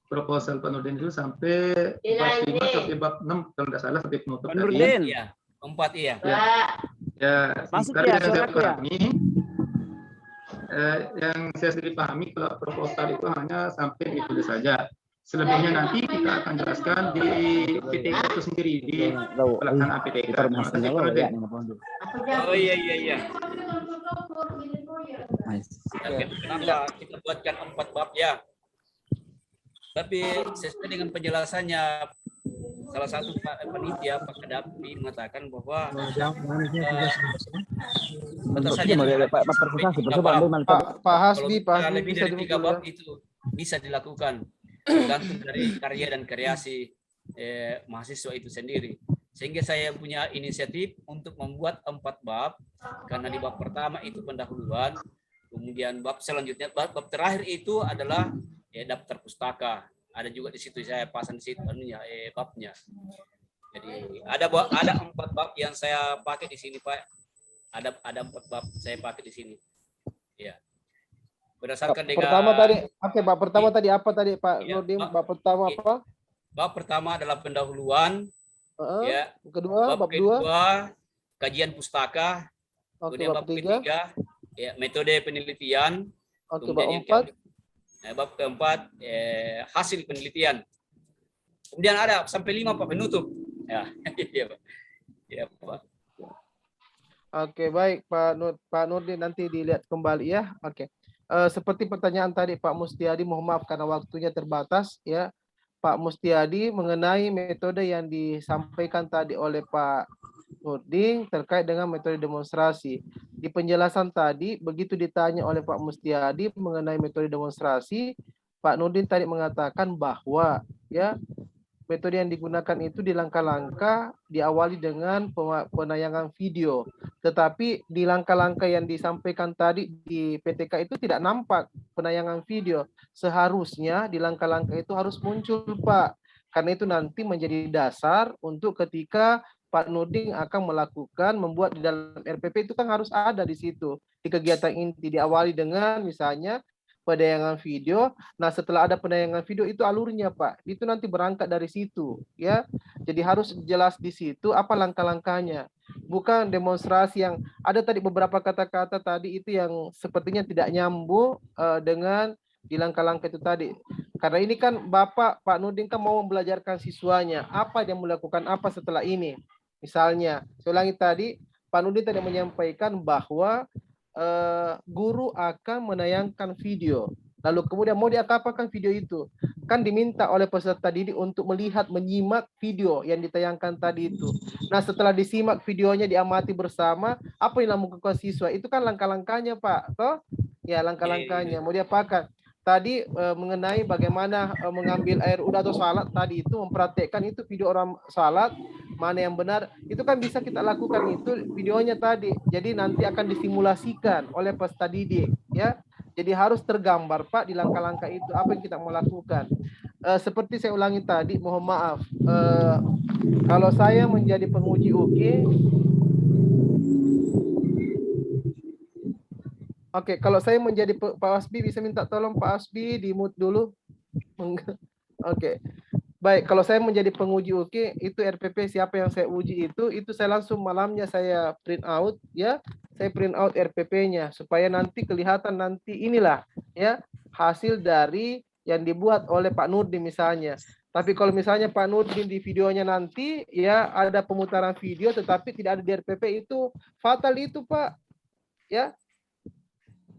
proposal Pak Nurdin itu sampai bab 5 sampai bab 6 kalau tidak salah sampai penutup Pak tadi. Nurdin. Iya, 4 iya. Ya, Masuk tadi ya, yang saya suaraku ya? pahami, yang saya sendiri pahami kalau proposal itu hanya sampai itu saja. Selebihnya nanti kita akan jelaskan di PTK itu sendiri, di pelaksanaan PTK. Terima kasih Pak Nurdin. Oh iya iya iya. Kenapa kita buatkan 4 bab ya? Tapi sesuai dengan penjelasannya salah satu panitia Pak Kadapi mengatakan bahwa betul saja Pak Hasbi, Pak kalau Hasbi lebih bisa dari 3 dibukul bab ya. itu bisa dilakukan tergantung dari karya dan kreasi mahasiswa itu sendiri. Sehingga saya punya inisiatif untuk membuat 4 bab karena di bab pertama itu pendahuluan, kemudian bab selanjutnya bab terakhir itu adalah daftar pustaka. Ada juga di situ saya pasang di situ babnya. Jadi ada 4 bab yang saya pakai di sini Pak. Ada 4 bab saya pakai di sini. Ya. Berdasarkan dengan Pertama tadi, oke Pak, pertama tadi apa tadi Pak Iya, Nurdin? Pak. Bab pertama apa? Bab pertama adalah pendahuluan, ya. Kedua, Bab bab dua, kedua kajian pustaka, oke, kemudian bab bab tiga, ketiga ya metode penelitian, oke, kemudian bab yang empat, bab keempat hasil penelitian. Kemudian ada sampai 5 Pak penutup. Ya, iya Pak. Ya, Pak. oke, baik Pak Nurdin nanti dilihat kembali ya. Oke. Seperti pertanyaan tadi Pak Mustiadi, mohon maaf karena waktunya terbatas ya. Pak Mustiadi mengenai metode yang disampaikan tadi oleh Pak Nurdin terkait dengan metode demonstrasi. Di penjelasan tadi begitu ditanya oleh Pak Mustiadi mengenai metode demonstrasi, Pak Nurdin tadi mengatakan bahwa ya metode yang digunakan itu di langkah-langkah diawali dengan penayangan video. Tetapi di langkah-langkah yang disampaikan tadi di PTK itu tidak nampak penayangan video. Seharusnya di langkah-langkah itu harus muncul Pak. Karena itu nanti menjadi dasar untuk ketika Pak Nurdin akan melakukan membuat di dalam RPP itu kan harus ada di situ. Di kegiatan inti diawali dengan misalnya penayangan video. Nah, setelah ada penayangan video itu alurnya, Pak. Itu nanti berangkat dari situ, ya. Jadi harus jelas di situ apa langkah-langkahnya. Bukan demonstrasi yang ada tadi beberapa kata-kata tadi itu yang sepertinya tidak nyambung dengan di langkah-langkah itu tadi. Karena ini kan Bapak Pak Nurdin kan mau membelajarkan siswanya, apa yang melakukan apa setelah ini. Misalnya, saya ulangi tadi, Pak Nurdin tadi menyampaikan bahwa guru akan menayangkan video. Lalu kemudian mau diapakan video itu? Kan diminta oleh peserta didik untuk melihat, menyimak video yang ditayangkan tadi itu. Nah, setelah disimak videonya, diamati bersama, apa yang dilakukan siswa? Itu kan langkah-langkahnya, Pak. Toh? Ya, langkah-langkahnya. Mau diapakan? Tadi mengenai bagaimana mengambil air udah atau salat tadi itu mempraktekkan itu video orang salat mana yang benar itu kan bisa kita lakukan itu videonya tadi. Jadi nanti akan disimulasikan oleh peserta didik ya. Jadi harus tergambar Pak di langkah-langkah itu apa yang kita mau lakukan. Seperti saya ulangi tadi, mohon maaf kalau saya menjadi penguji UKI. Oke, kalau saya menjadi Pak Asbi, bisa minta tolong Pak Asbi di mute dulu. Oke. Baik, kalau saya menjadi penguji UK, itu RPP siapa yang saya uji itu saya langsung malamnya saya print out ya. Saya print out RPP-nya supaya nanti kelihatan nanti inilah ya hasil dari yang dibuat oleh Pak Nurdin misalnya. Tapi kalau misalnya Pak Nurdin di videonya nanti ya ada pemutaran video tetapi tidak ada di RPP itu fatal itu Pak. Ya.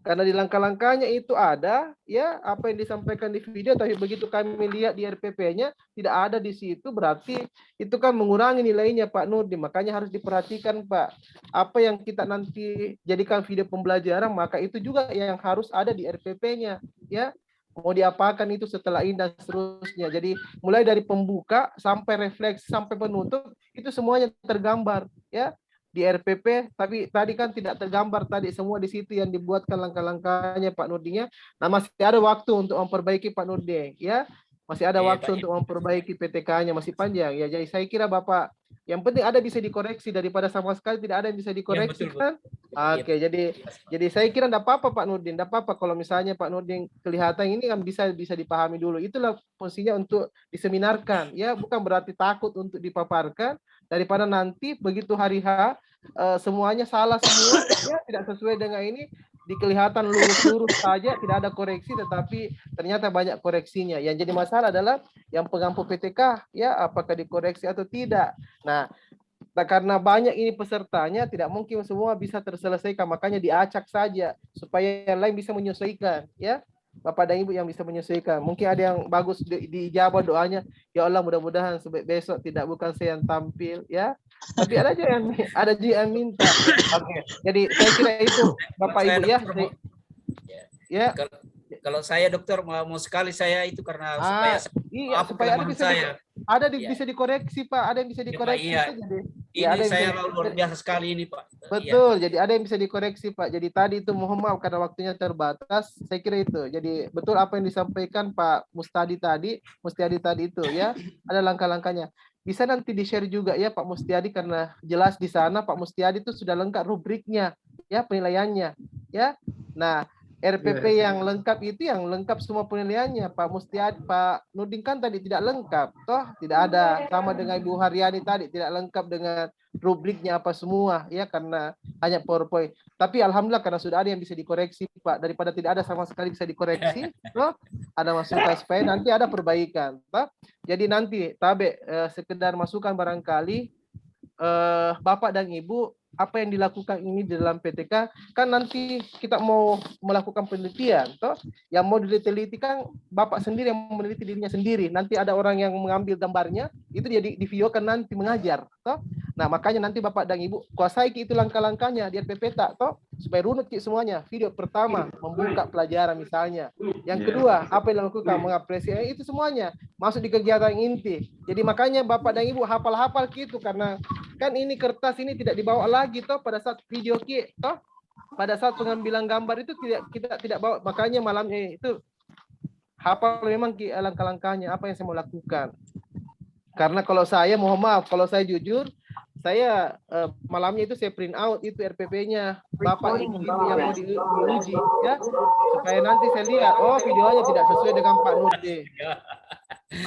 Karena di langkah-langkahnya itu ada ya apa yang disampaikan di video tapi begitu kami lihat di RPP-nya tidak ada di situ berarti itu kan mengurangi nilainya Pak Nurdin. Makanya harus diperhatikan Pak. Apa yang kita nanti jadikan video pembelajaran maka itu juga yang harus ada di RPP-nya ya. Mau diapakan itu setelah ini dan seterusnya. Jadi mulai dari pembuka sampai refleksi sampai penutup itu semuanya tergambar ya. Di RPP, tapi tadi kan tidak tergambar tadi semua di situ yang dibuatkan langkah-langkahnya Pak Nurdin. Nah masih ada waktu untuk memperbaiki Pak Nurdin ya. Masih ada Iya, waktu Pak. untuk memperbaiki PTK-nya, masih panjang. Ya, jadi saya kira Bapak, yang penting ada bisa dikoreksi daripada sama sekali tidak ada yang bisa dikoreksi betul, kan? Iya, Oke, jadi saya kira enggak apa-apa Pak Nurdin, enggak apa-apa kalau misalnya Pak Nurdin kelihatan ini kan bisa dipahami dulu. Itulah fungsinya untuk diseminarkan, ya, bukan berarti takut untuk dipaparkan daripada nanti begitu hari H semuanya salah semua, ya tidak sesuai dengan ini, dikelihatan lurus-lurus saja, tidak ada koreksi, tetapi ternyata banyak koreksinya. Yang jadi masalah adalah yang pengampu PTK, ya apakah dikoreksi atau tidak. Nah, karena banyak ini pesertanya, tidak mungkin semua bisa terselesaikan, makanya diacak saja supaya yang lain bisa menyesuaikan, ya. Bapak dan Ibu yang bisa menyesuaikan. Mungkin ada yang bagus dijawab doanya, ya Allah mudah-mudahan besok tidak bukan saya yang tampil, ya. Tapi ada juga yang minta. Oke. Jadi saya kira itu Bapak Ibu ya. Ya. Kalau saya dokter mau sekali saya itu karena supaya iya, supaya ada bisa bisa dikoreksi Pak, ada yang bisa dikoreksi. Iya. Ini saya luar biasa sekali ini Pak. Betul, jadi ada yang bisa dikoreksi Pak. Jadi tadi itu mohon maaf karena waktunya terbatas. Saya kira itu. Jadi betul apa yang disampaikan Pak Mustiadi tadi itu ya. Ada langkah-langkahnya. Bisa nanti di-share juga ya Pak Mustiadi karena jelas di sana Pak Mustiadi itu sudah lengkap rubriknya ya penilaiannya ya. Nah, RPP yang lengkap itu yang lengkap semua penilaiannya. Pak Mustiadi, Pak Nurdin kan tadi tidak lengkap, toh tidak ada, sama dengan Ibu Haryani tadi tidak lengkap dengan rubriknya apa semua ya karena hanya PowerPoint. Tapi alhamdulillah karena sudah ada yang bisa dikoreksi Pak, daripada tidak ada sama sekali bisa dikoreksi, toh ada masukan supaya nanti ada perbaikan, toh. Jadi nanti Tabe sekedar masukan barangkali Bapak dan Ibu apa yang dilakukan ini di dalam PTK kan nanti kita mau melakukan penelitian toh yang mau diteliti kan Bapak sendiri yang meneliti dirinya sendiri, nanti ada orang yang mengambil gambarnya itu dia di videokan nanti mengajar toh. Nah makanya nanti Bapak dan Ibu kuasai itu langkah-langkahnya di RPP tak toh supaya runut semuanya. Video pertama membuka pelajaran misalnya, yang kedua apa yang dilakukan mengapresiasi itu semuanya masuk di kegiatan inti. Jadi makanya Bapak dan Ibu hafal-hafal gitu karena kan ini kertas ini tidak dibawa lagi toh pada saat video toh pada saat pengambilan gambar itu kita tidak bawa, makanya malamnya itu hafal memang langkah-langkahnya apa yang saya mau lakukan. Karena kalau saya mohon maaf kalau saya jujur saya malamnya itu saya print out itu RPP-nya Bapak Ibu yang mau diuji ya supaya nanti saya lihat oh videonya tidak sesuai dengan Pak Nurdin.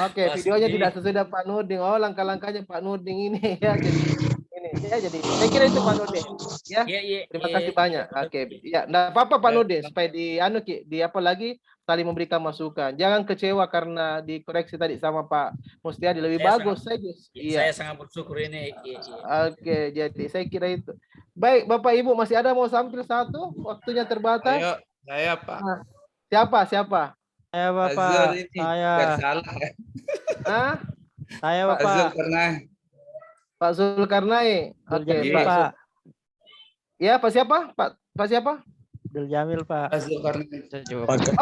Oke, videonya tidak sesuai dengan Pak Nurdin. Oh, langkah-langkahnya Pak Nurdin ini ya. Jadi ini ya jadi saya kira itu Pak Nurdin. Ya. Terima kasih banyak. Oke. Ya, enggak apa-apa Pak Nurdin supaya di apa lagi saling memberikan masukan. Jangan kecewa karena dikoreksi tadi sama Pak Mustiadi lebih bagus saja. Iya. Saya sangat bersyukur ini. Oke, jadi saya kira itu. Baik, Bapak Ibu masih ada mau sambil satu? Waktunya terbatas. Ayo, saya Pak. Nah, siapa? Saya Bapak. Saya. Salah. Saya Bapak. Pak Zulkarnain. Pak Zulkarnain. Oke, Pak. Ya, Pak siapa? Pak siapa? Abdul Jamil Pak.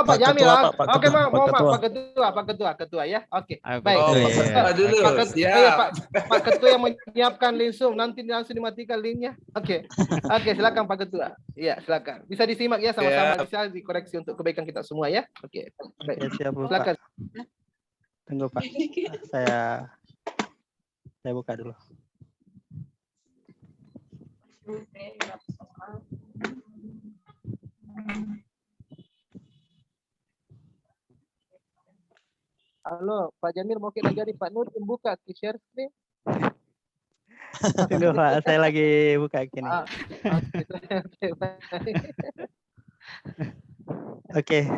Pak Jamil. Oke, Pak Ketua ya. Oke. Baik. Pak Ketua yang menyiapkan langsung nanti dimatikan linknya. Oke, silakan Pak Ketua. Iya, silakan. Bisa disimak ya sama-sama bisa dikoreksi untuk kebaikan kita semua ya. Oke. Baik. Silakan. Tunggu Pak. Saya buka dulu. Halo, Pak Jamil mau kita jadi Pak Nur buka share screen. Tunggu Pak, saya lagi buka gini. Oke,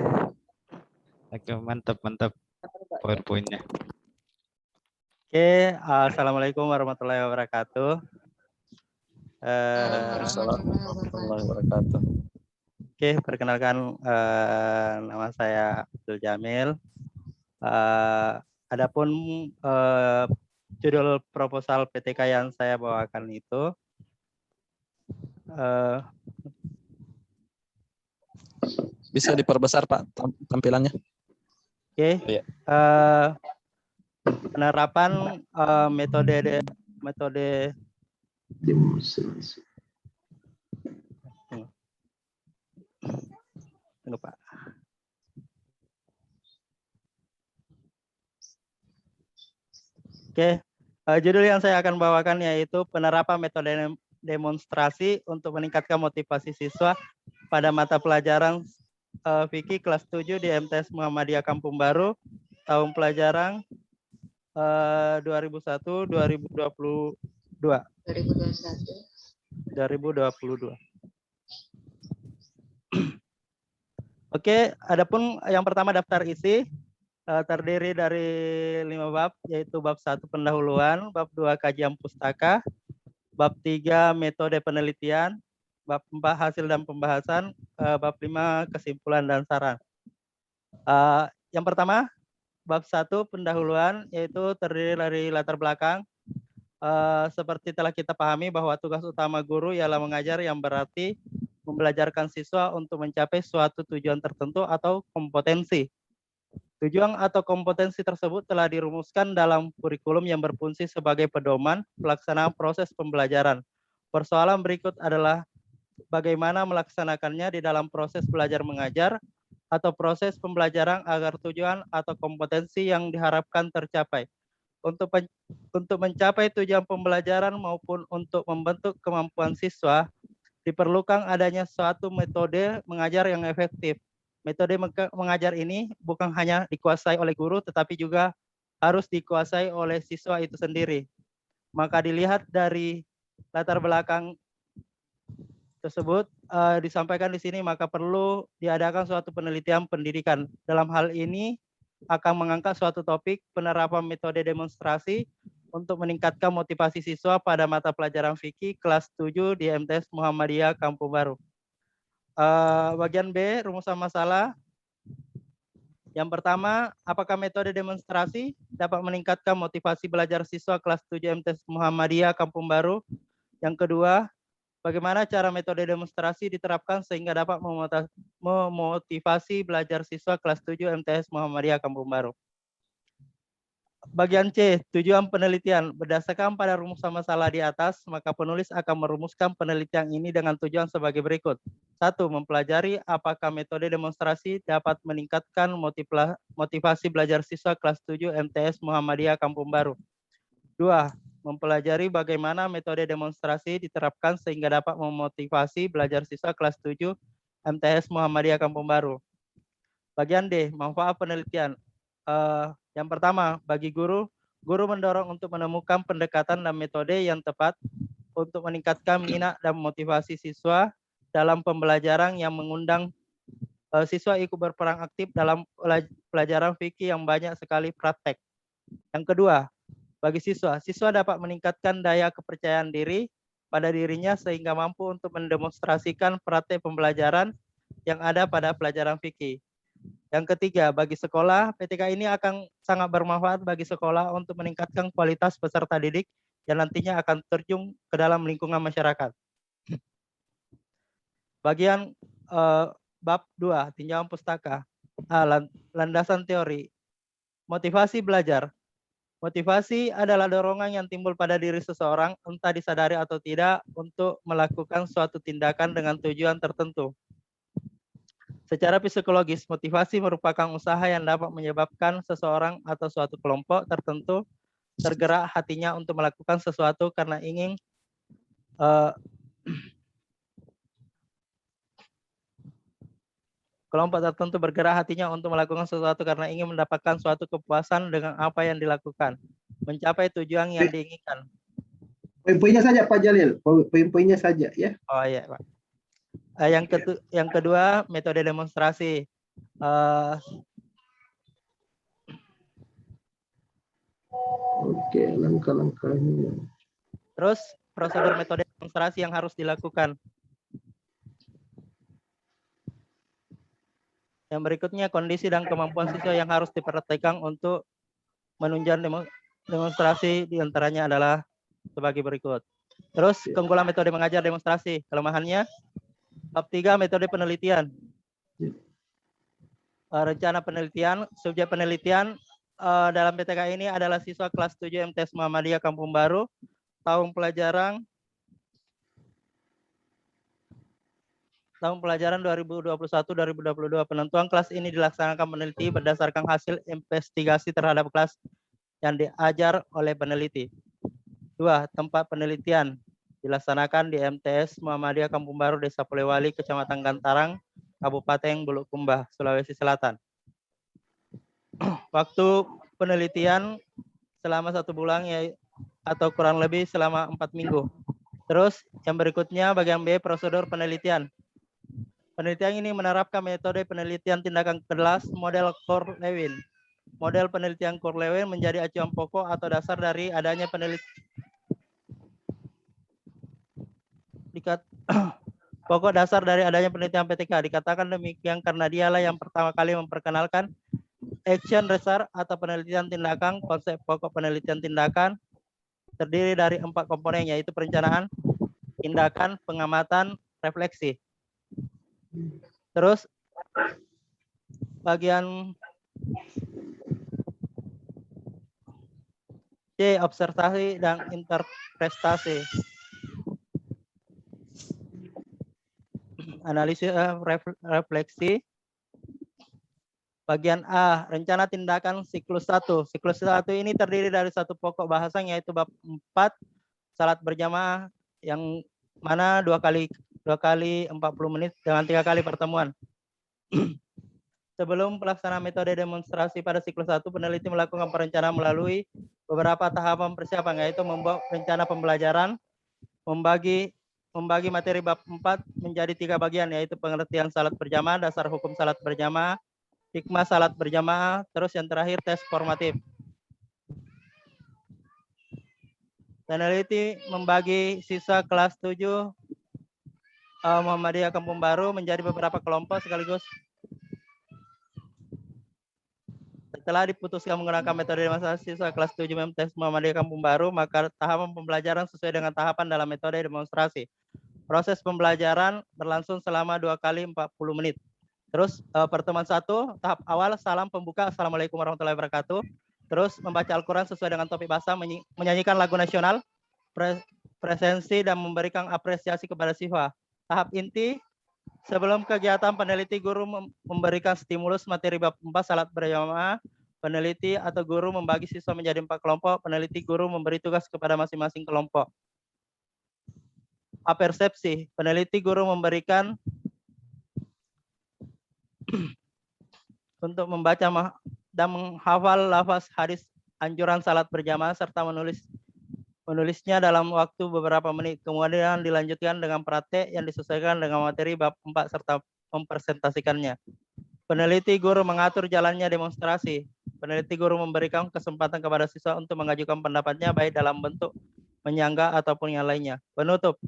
mantap PowerPoint-nya. Oke, assalamualaikum warahmatullahi wabarakatuh. Warahmatullahi wabarakatuh. Oke, perkenalkan nama saya Abdul Jamil. Adapun judul proposal PTK yang saya bawakan itu bisa diperbesar Pak tampilannya. Oke. Penerapan metode tunggu Pak. Oke, judul yang saya akan bawakan yaitu penerapan metode demonstrasi untuk meningkatkan motivasi siswa pada mata pelajaran fikih kelas 7 di MTS Muhammadiyah Kampung Baru tahun pelajaran 2021-2022. 2022. Oke, adapun yang pertama daftar isi terdiri dari 5 bab, yaitu bab 1 pendahuluan, bab 2 kajian pustaka, bab 3 metode penelitian, bab 4 hasil dan pembahasan, bab 5 kesimpulan dan saran. Yang pertama, bab 1 pendahuluan, yaitu terdiri dari latar belakang. Seperti telah kita pahami bahwa tugas utama guru ialah mengajar, yang berarti membelajarkan siswa untuk mencapai suatu tujuan tertentu atau kompetensi. Tujuan atau kompetensi tersebut telah dirumuskan dalam kurikulum yang berfungsi sebagai pedoman pelaksanaan proses pembelajaran. Persoalan berikut adalah bagaimana melaksanakannya di dalam proses belajar mengajar atau proses pembelajaran agar tujuan atau kompetensi yang diharapkan tercapai. Untuk mencapai tujuan pembelajaran maupun untuk membentuk kemampuan siswa, diperlukan adanya suatu metode mengajar yang efektif. Metode mengajar ini bukan hanya dikuasai oleh guru, tetapi juga harus dikuasai oleh siswa itu sendiri. Maka dilihat dari latar belakang tersebut disampaikan di sini, maka perlu diadakan suatu penelitian pendidikan. Dalam hal ini akan mengangkat suatu topik penerapan metode demonstrasi untuk meningkatkan motivasi siswa pada mata pelajaran fikih kelas 7 di MTS Muhammadiyah Kampung Baru. Bagian B, rumusan masalah. Yang pertama, apakah metode demonstrasi dapat meningkatkan motivasi belajar siswa kelas 7 MTS Muhammadiyah Kampung Baru? Yang kedua, bagaimana cara metode demonstrasi diterapkan sehingga dapat memotivasi belajar siswa kelas 7 MTS Muhammadiyah Kampung Baru? Bagian C, tujuan penelitian. Berdasarkan pada rumusan masalah di atas, maka penulis akan merumuskan penelitian ini dengan tujuan sebagai berikut. 1. Mempelajari apakah metode demonstrasi dapat meningkatkan motivasi belajar siswa kelas 7 MTS Muhammadiyah Kampung Baru. 2. Mempelajari bagaimana metode demonstrasi diterapkan sehingga dapat memotivasi belajar siswa kelas 7 MTS Muhammadiyah Kampung Baru. Bagian D, manfaat penelitian. Yang pertama, bagi guru mendorong untuk menemukan pendekatan dan metode yang tepat untuk meningkatkan minat dan motivasi siswa dalam pembelajaran yang mengundang siswa ikut berperan aktif dalam pelajaran fikih yang banyak sekali praktek. Yang kedua, bagi siswa dapat meningkatkan daya kepercayaan diri pada dirinya sehingga mampu untuk mendemonstrasikan praktek pembelajaran yang ada pada pelajaran fikih. Yang ketiga, bagi sekolah, PTK ini akan sangat bermanfaat bagi sekolah untuk meningkatkan kualitas peserta didik yang nantinya akan terjun ke dalam lingkungan masyarakat. Bagian bab 2, tinjauan pustaka. Landasan teori. Motivasi belajar. Motivasi adalah dorongan yang timbul pada diri seseorang, entah disadari atau tidak, untuk melakukan suatu tindakan dengan tujuan tertentu. Secara psikologis, motivasi merupakan usaha yang dapat menyebabkan seseorang atau suatu kelompok tertentu tergerak hatinya untuk melakukan sesuatu karena ingin kelompok tertentu bergerak hatinya untuk melakukan sesuatu karena ingin mendapatkan suatu kepuasan dengan apa yang dilakukan, mencapai tujuan yang diinginkan. Poin-poinnya saja Pak Jalil, poin-poinnya saja ya. Oh iya Pak. Yang kedua, metode demonstrasi. Oke, langkah-langkahnya. Terus prosedur metode demonstrasi yang harus dilakukan. Yang berikutnya, kondisi dan kemampuan siswa yang harus diperhatikan untuk menunjang demonstrasi, diantaranya adalah sebagai berikut. Terus keunggulan metode mengajar demonstrasi, kelemahannya. Bab 3, metode penelitian. Rencana penelitian, subjek penelitian dalam PTK ini adalah siswa kelas 7 MTS Muhammadiyah Kampung Baru, tahun pelajaran 2021-2022. Penentuan kelas ini dilaksanakan peneliti berdasarkan hasil investigasi terhadap kelas yang diajar oleh peneliti. 2. Tempat penelitian dilaksanakan di MTS Muhammadiyah Kampung Baru, Desa Polewali, Kecamatan Gantarang, Kabupaten Bulukumba, Sulawesi Selatan. Waktu penelitian selama 1 bulan atau kurang lebih selama 4 minggu. Terus yang berikutnya bagian B, prosedur penelitian. Penelitian ini menerapkan metode penelitian tindakan kelas model Core-Lewin. Model penelitian Core-Lewin menjadi acuan pokok atau dasar dari adanya pokok dasar dari adanya penelitian PTK. Dikatakan demikian karena dialah yang pertama kali memperkenalkan action research atau penelitian tindakan. Konsep pokok penelitian tindakan terdiri dari 4 komponen, yaitu perencanaan, tindakan, pengamatan, refleksi. Terus bagian C, observasi dan interpretasi. Analisis refleksi. Bagian A, rencana tindakan siklus 1. Siklus 1 ini terdiri dari 1 pokok bahasan, yaitu bab 4, salat berjamaah, yang mana 2 kali 40 menit dengan 3 kali pertemuan. Sebelum pelaksanaan metode demonstrasi pada siklus 1, peneliti melakukan perencanaan melalui beberapa tahapan persiapan, yaitu membuat rencana pembelajaran, membagi materi bab 4 menjadi 3 bagian, yaitu pengertian salat berjamaah, dasar hukum salat berjamaah, hikmah salat berjamaah, terus yang terakhir tes formatif. Peneliti membagi siswa kelas 7 Muhammadiyah Kampung Baru menjadi beberapa kelompok sekaligus. Setelah diputuskan menggunakan metode demonstrasi siswa kelas 7 MTS Muhammadiyah Kampung Baru, maka tahapan pembelajaran sesuai dengan tahapan dalam metode demonstrasi. Proses pembelajaran berlangsung selama 2 kali 40 menit. Terus pertemuan 1, tahap awal, salam pembuka, Assalamualaikum warahmatullahi wabarakatuh. Terus membaca Al-Quran sesuai dengan topik bahasa, menyanyikan lagu nasional, presensi dan memberikan apresiasi kepada siswa. Tahap inti, sebelum kegiatan peneliti guru memberikan stimulus materi bab 4 salat berjamaah. Peneliti atau guru membagi siswa menjadi 4 kelompok. Peneliti guru memberi tugas kepada masing-masing kelompok. Persepsi, peneliti guru memberikan untuk membaca dan menghafal lafaz hadis anjuran salat berjamaah serta menulisnya dalam waktu beberapa menit. Kemudian dilanjutkan dengan praktek yang disesuaikan dengan materi bab 4 serta mempresentasikannya. Peneliti guru mengatur jalannya demonstrasi. Peneliti guru memberikan kesempatan kepada siswa untuk mengajukan pendapatnya baik dalam bentuk menyanggah ataupun yang lainnya. Penutup,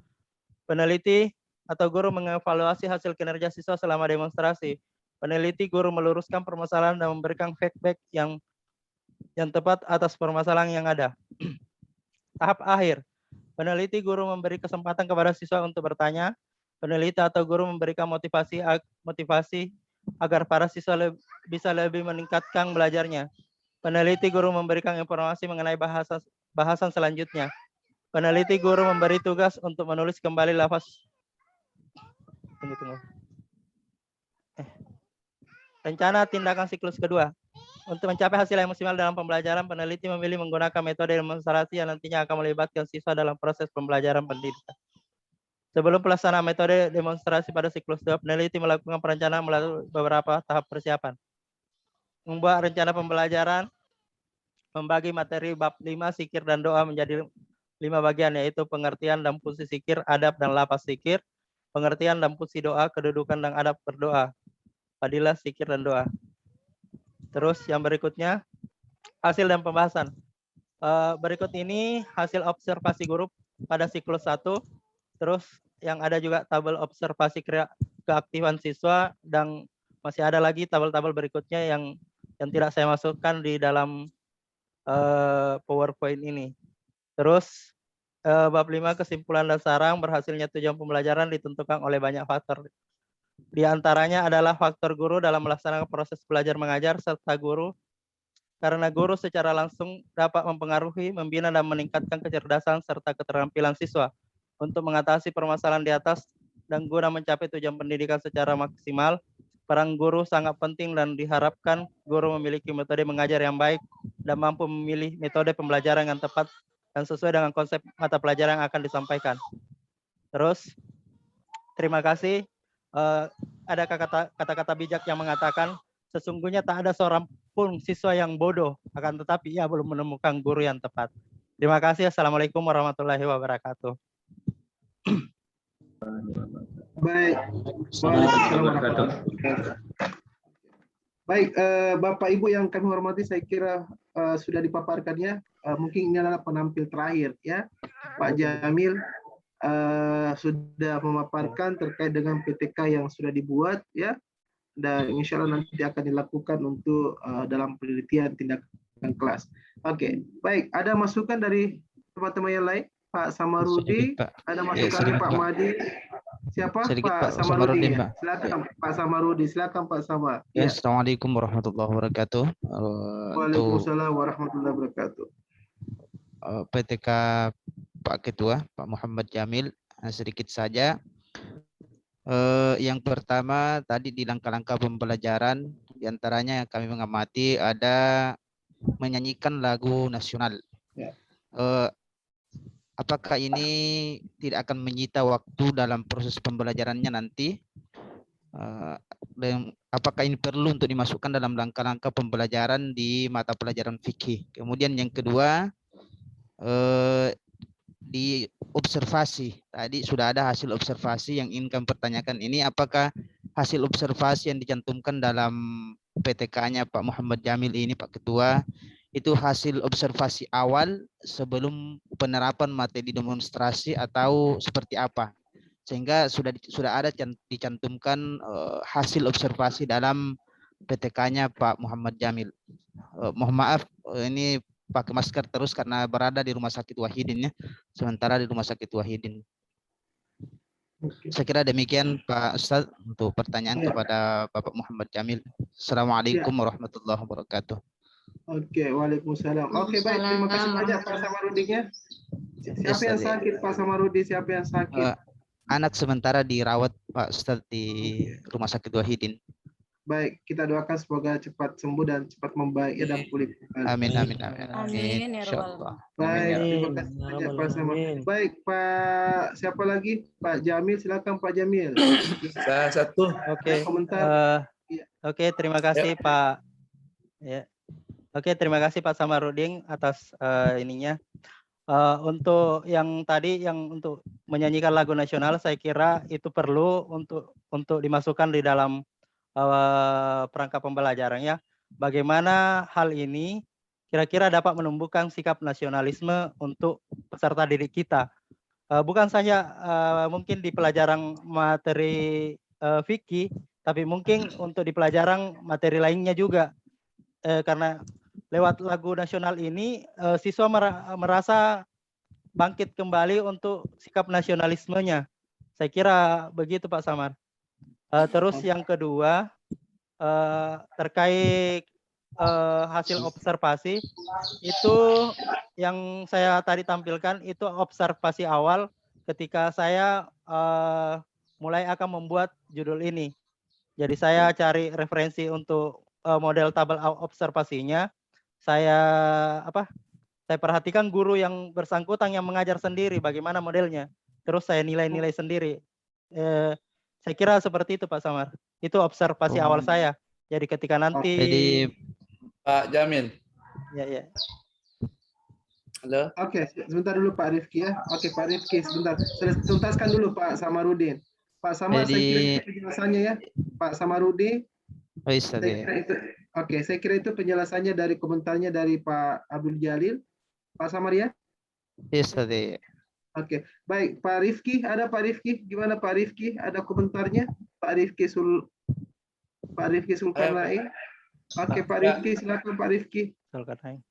peneliti atau guru mengevaluasi hasil kinerja siswa selama demonstrasi. Peneliti guru meluruskan permasalahan dan memberikan feedback yang tepat atas permasalahan yang ada. Tahap akhir, peneliti guru memberi kesempatan kepada siswa untuk bertanya. Peneliti atau guru memberikan motivasi agar para siswa bisa lebih meningkatkan belajarnya. Peneliti guru memberikan informasi mengenai bahasan selanjutnya. Peneliti guru memberi tugas untuk menulis kembali lafaz. Rencana tindakan siklus kedua. Untuk mencapai hasil yang maksimal dalam pembelajaran, peneliti memilih menggunakan metode demonstrasi yang nantinya akan melibatkan siswa dalam proses pembelajaran pendidikan. Sebelum pelaksanaan metode demonstrasi pada siklus 2, peneliti melakukan perencanaan melalui beberapa tahap persiapan. Membuat rencana pembelajaran, membagi materi bab 5 zikir dan doa menjadi 5 bagian, yaitu pengertian dan fungsi zikir, adab dan lafaz zikir, pengertian dan fungsi doa, kedudukan dan adab berdoa, fadilah zikir dan doa. Terus yang berikutnya, hasil dan pembahasan. Berikut ini hasil observasi guru pada siklus 1. Terus yang ada juga tabel observasi keaktifan siswa, dan masih ada lagi tabel-tabel berikutnya yang tidak saya masukkan di dalam PowerPoint ini. Terus bab 5 kesimpulan dan saran, berhasilnya tujuan pembelajaran ditentukan oleh banyak faktor. Di antaranya adalah faktor guru dalam melaksanakan proses belajar mengajar, serta guru karena guru secara langsung dapat mempengaruhi, membina dan meningkatkan kecerdasan serta keterampilan siswa untuk mengatasi permasalahan di atas dan guna mencapai tujuan pendidikan secara maksimal. Peran guru sangat penting dan diharapkan guru memiliki metode mengajar yang baik dan mampu memilih metode pembelajaran yang tepat dan sesuai dengan konsep mata pelajaran yang akan disampaikan. Terus, terima kasih. Ada kata-kata bijak yang mengatakan, sesungguhnya tak ada seorang pun siswa yang bodoh, akan tetapi ia belum menemukan guru yang tepat. Terima kasih. Assalamualaikum warahmatullahi wabarakatuh. Baik. Waalaikumsalam warahmatullahi wabarakatuh. Baik, Bapak Ibu yang kami hormati, saya kira sudah dipaparkannya. Mungkin ini adalah penampil terakhir ya. Pak Jamil sudah memaparkan terkait dengan PTK yang sudah dibuat ya, dan insya Allah nanti akan dilakukan untuk dalam penelitian tindakan kelas. Oke, baik. Ada masukan dari teman-teman yang lain? Pak Samarudi, ada masukan dari Pak Madi. Siapa? Pak Samarudi. Silakan Pak Samarudi. Silakan Pak Samar. Ya, Assalamualaikum warahmatullahi wabarakatuh. Waalaikumsalam warahmatullahi wabarakatuh. PTK Pak Ketua, Pak Muhammad Jamil, sedikit saja. Yang pertama tadi di langkah-langkah pembelajaran, diantaranya yang kami mengamati ada menyanyikan lagu nasional. Ya. Apakah ini tidak akan menyita waktu dalam proses pembelajarannya nanti? Dan apakah ini perlu untuk dimasukkan dalam langkah-langkah pembelajaran di mata pelajaran fikih? Kemudian yang kedua, di observasi. Tadi sudah ada hasil observasi yang ingin kami pertanyakan ini, apakah hasil observasi yang dicantumkan dalam PTK-nya Pak Muhammad Jamil ini, Pak Ketua, itu hasil observasi awal sebelum penerapan materi demonstrasi atau seperti apa, sehingga sudah ada dicantumkan hasil observasi dalam PTK-nya Pak Muhammad Jamil. Mohon maaf ini pakai masker terus karena berada di Rumah Sakit Wahidin ya, sementara di Rumah Sakit Wahidin. Saya kira demikian Pak Ustadz untuk pertanyaan kepada Bapak Muhammad Jamil. Assalamualaikum warahmatullahi wabarakatuh. Oke, waalaikumsalam. Oke, baik. Terima kasih banyak Pak Samarudinya. Siapa yang sakit Pak Samarudi? Siapa yang sakit? Anak sementara dirawat Pak Ustadz di Rumah Sakit Wahidin. Baik, kita doakan semoga cepat sembuh dan cepat membaik ya, dan pulih. Amin, amin, amin. Amin ya rabbal Insyaallah. Baik, terima kasih banyak Pak Samarudi. Baik, Pak siapa lagi? Pak Jamil, silakan Pak Jamil. Saya satu. Oke. Komentar. Oke, terima kasih Pak. Ya. Oke, terima kasih Pak Samarudin atas ininya. Untuk yang tadi yang untuk menyanyikan lagu nasional, saya kira itu perlu untuk dimasukkan di dalam perangkat pembelajaran ya. Bagaimana hal ini kira-kira dapat menumbuhkan sikap nasionalisme untuk peserta didik kita. Bukan saja mungkin di pelajaran materi fikih, tapi mungkin untuk di pelajaran materi lainnya juga. Karena lewat lagu nasional ini siswa merasa bangkit kembali untuk sikap nasionalismenya. Saya kira begitu Pak Samar. Terus yang kedua terkait hasil observasi itu yang saya tadi tampilkan itu observasi awal ketika saya mulai akan membuat judul ini. Jadi saya cari referensi untuk model tabel observasinya. Saya perhatikan guru yang bersangkutan yang mengajar sendiri bagaimana modelnya. Terus saya nilai-nilai sendiri. Saya kira seperti itu Pak Samar. Itu observasi awal saya. Jadi ketika nanti. Jadi Pak Jamil. Ya. Halo. Oke, sebentar dulu Pak Rifki ya. Oke Pak Rifki, sebentar. Tuntaskan dulu Pak Samarudin. Pak Samar, saya kira itu penjelasannya ya. Pak Samarudin. Saya kira itu penjelasannya dari komentarnya dari Pak Abdul Jalil. Pak Samar ya? Yes, tadi. Oke, baik. Pak Rifki, ada Pak Rifki? Gimana Pak Rifki? Ada komentarnya? Pak Rifki Sulkarnain. Oke, Pak Rifki, silakan Pak Rifki. Sulkarnain.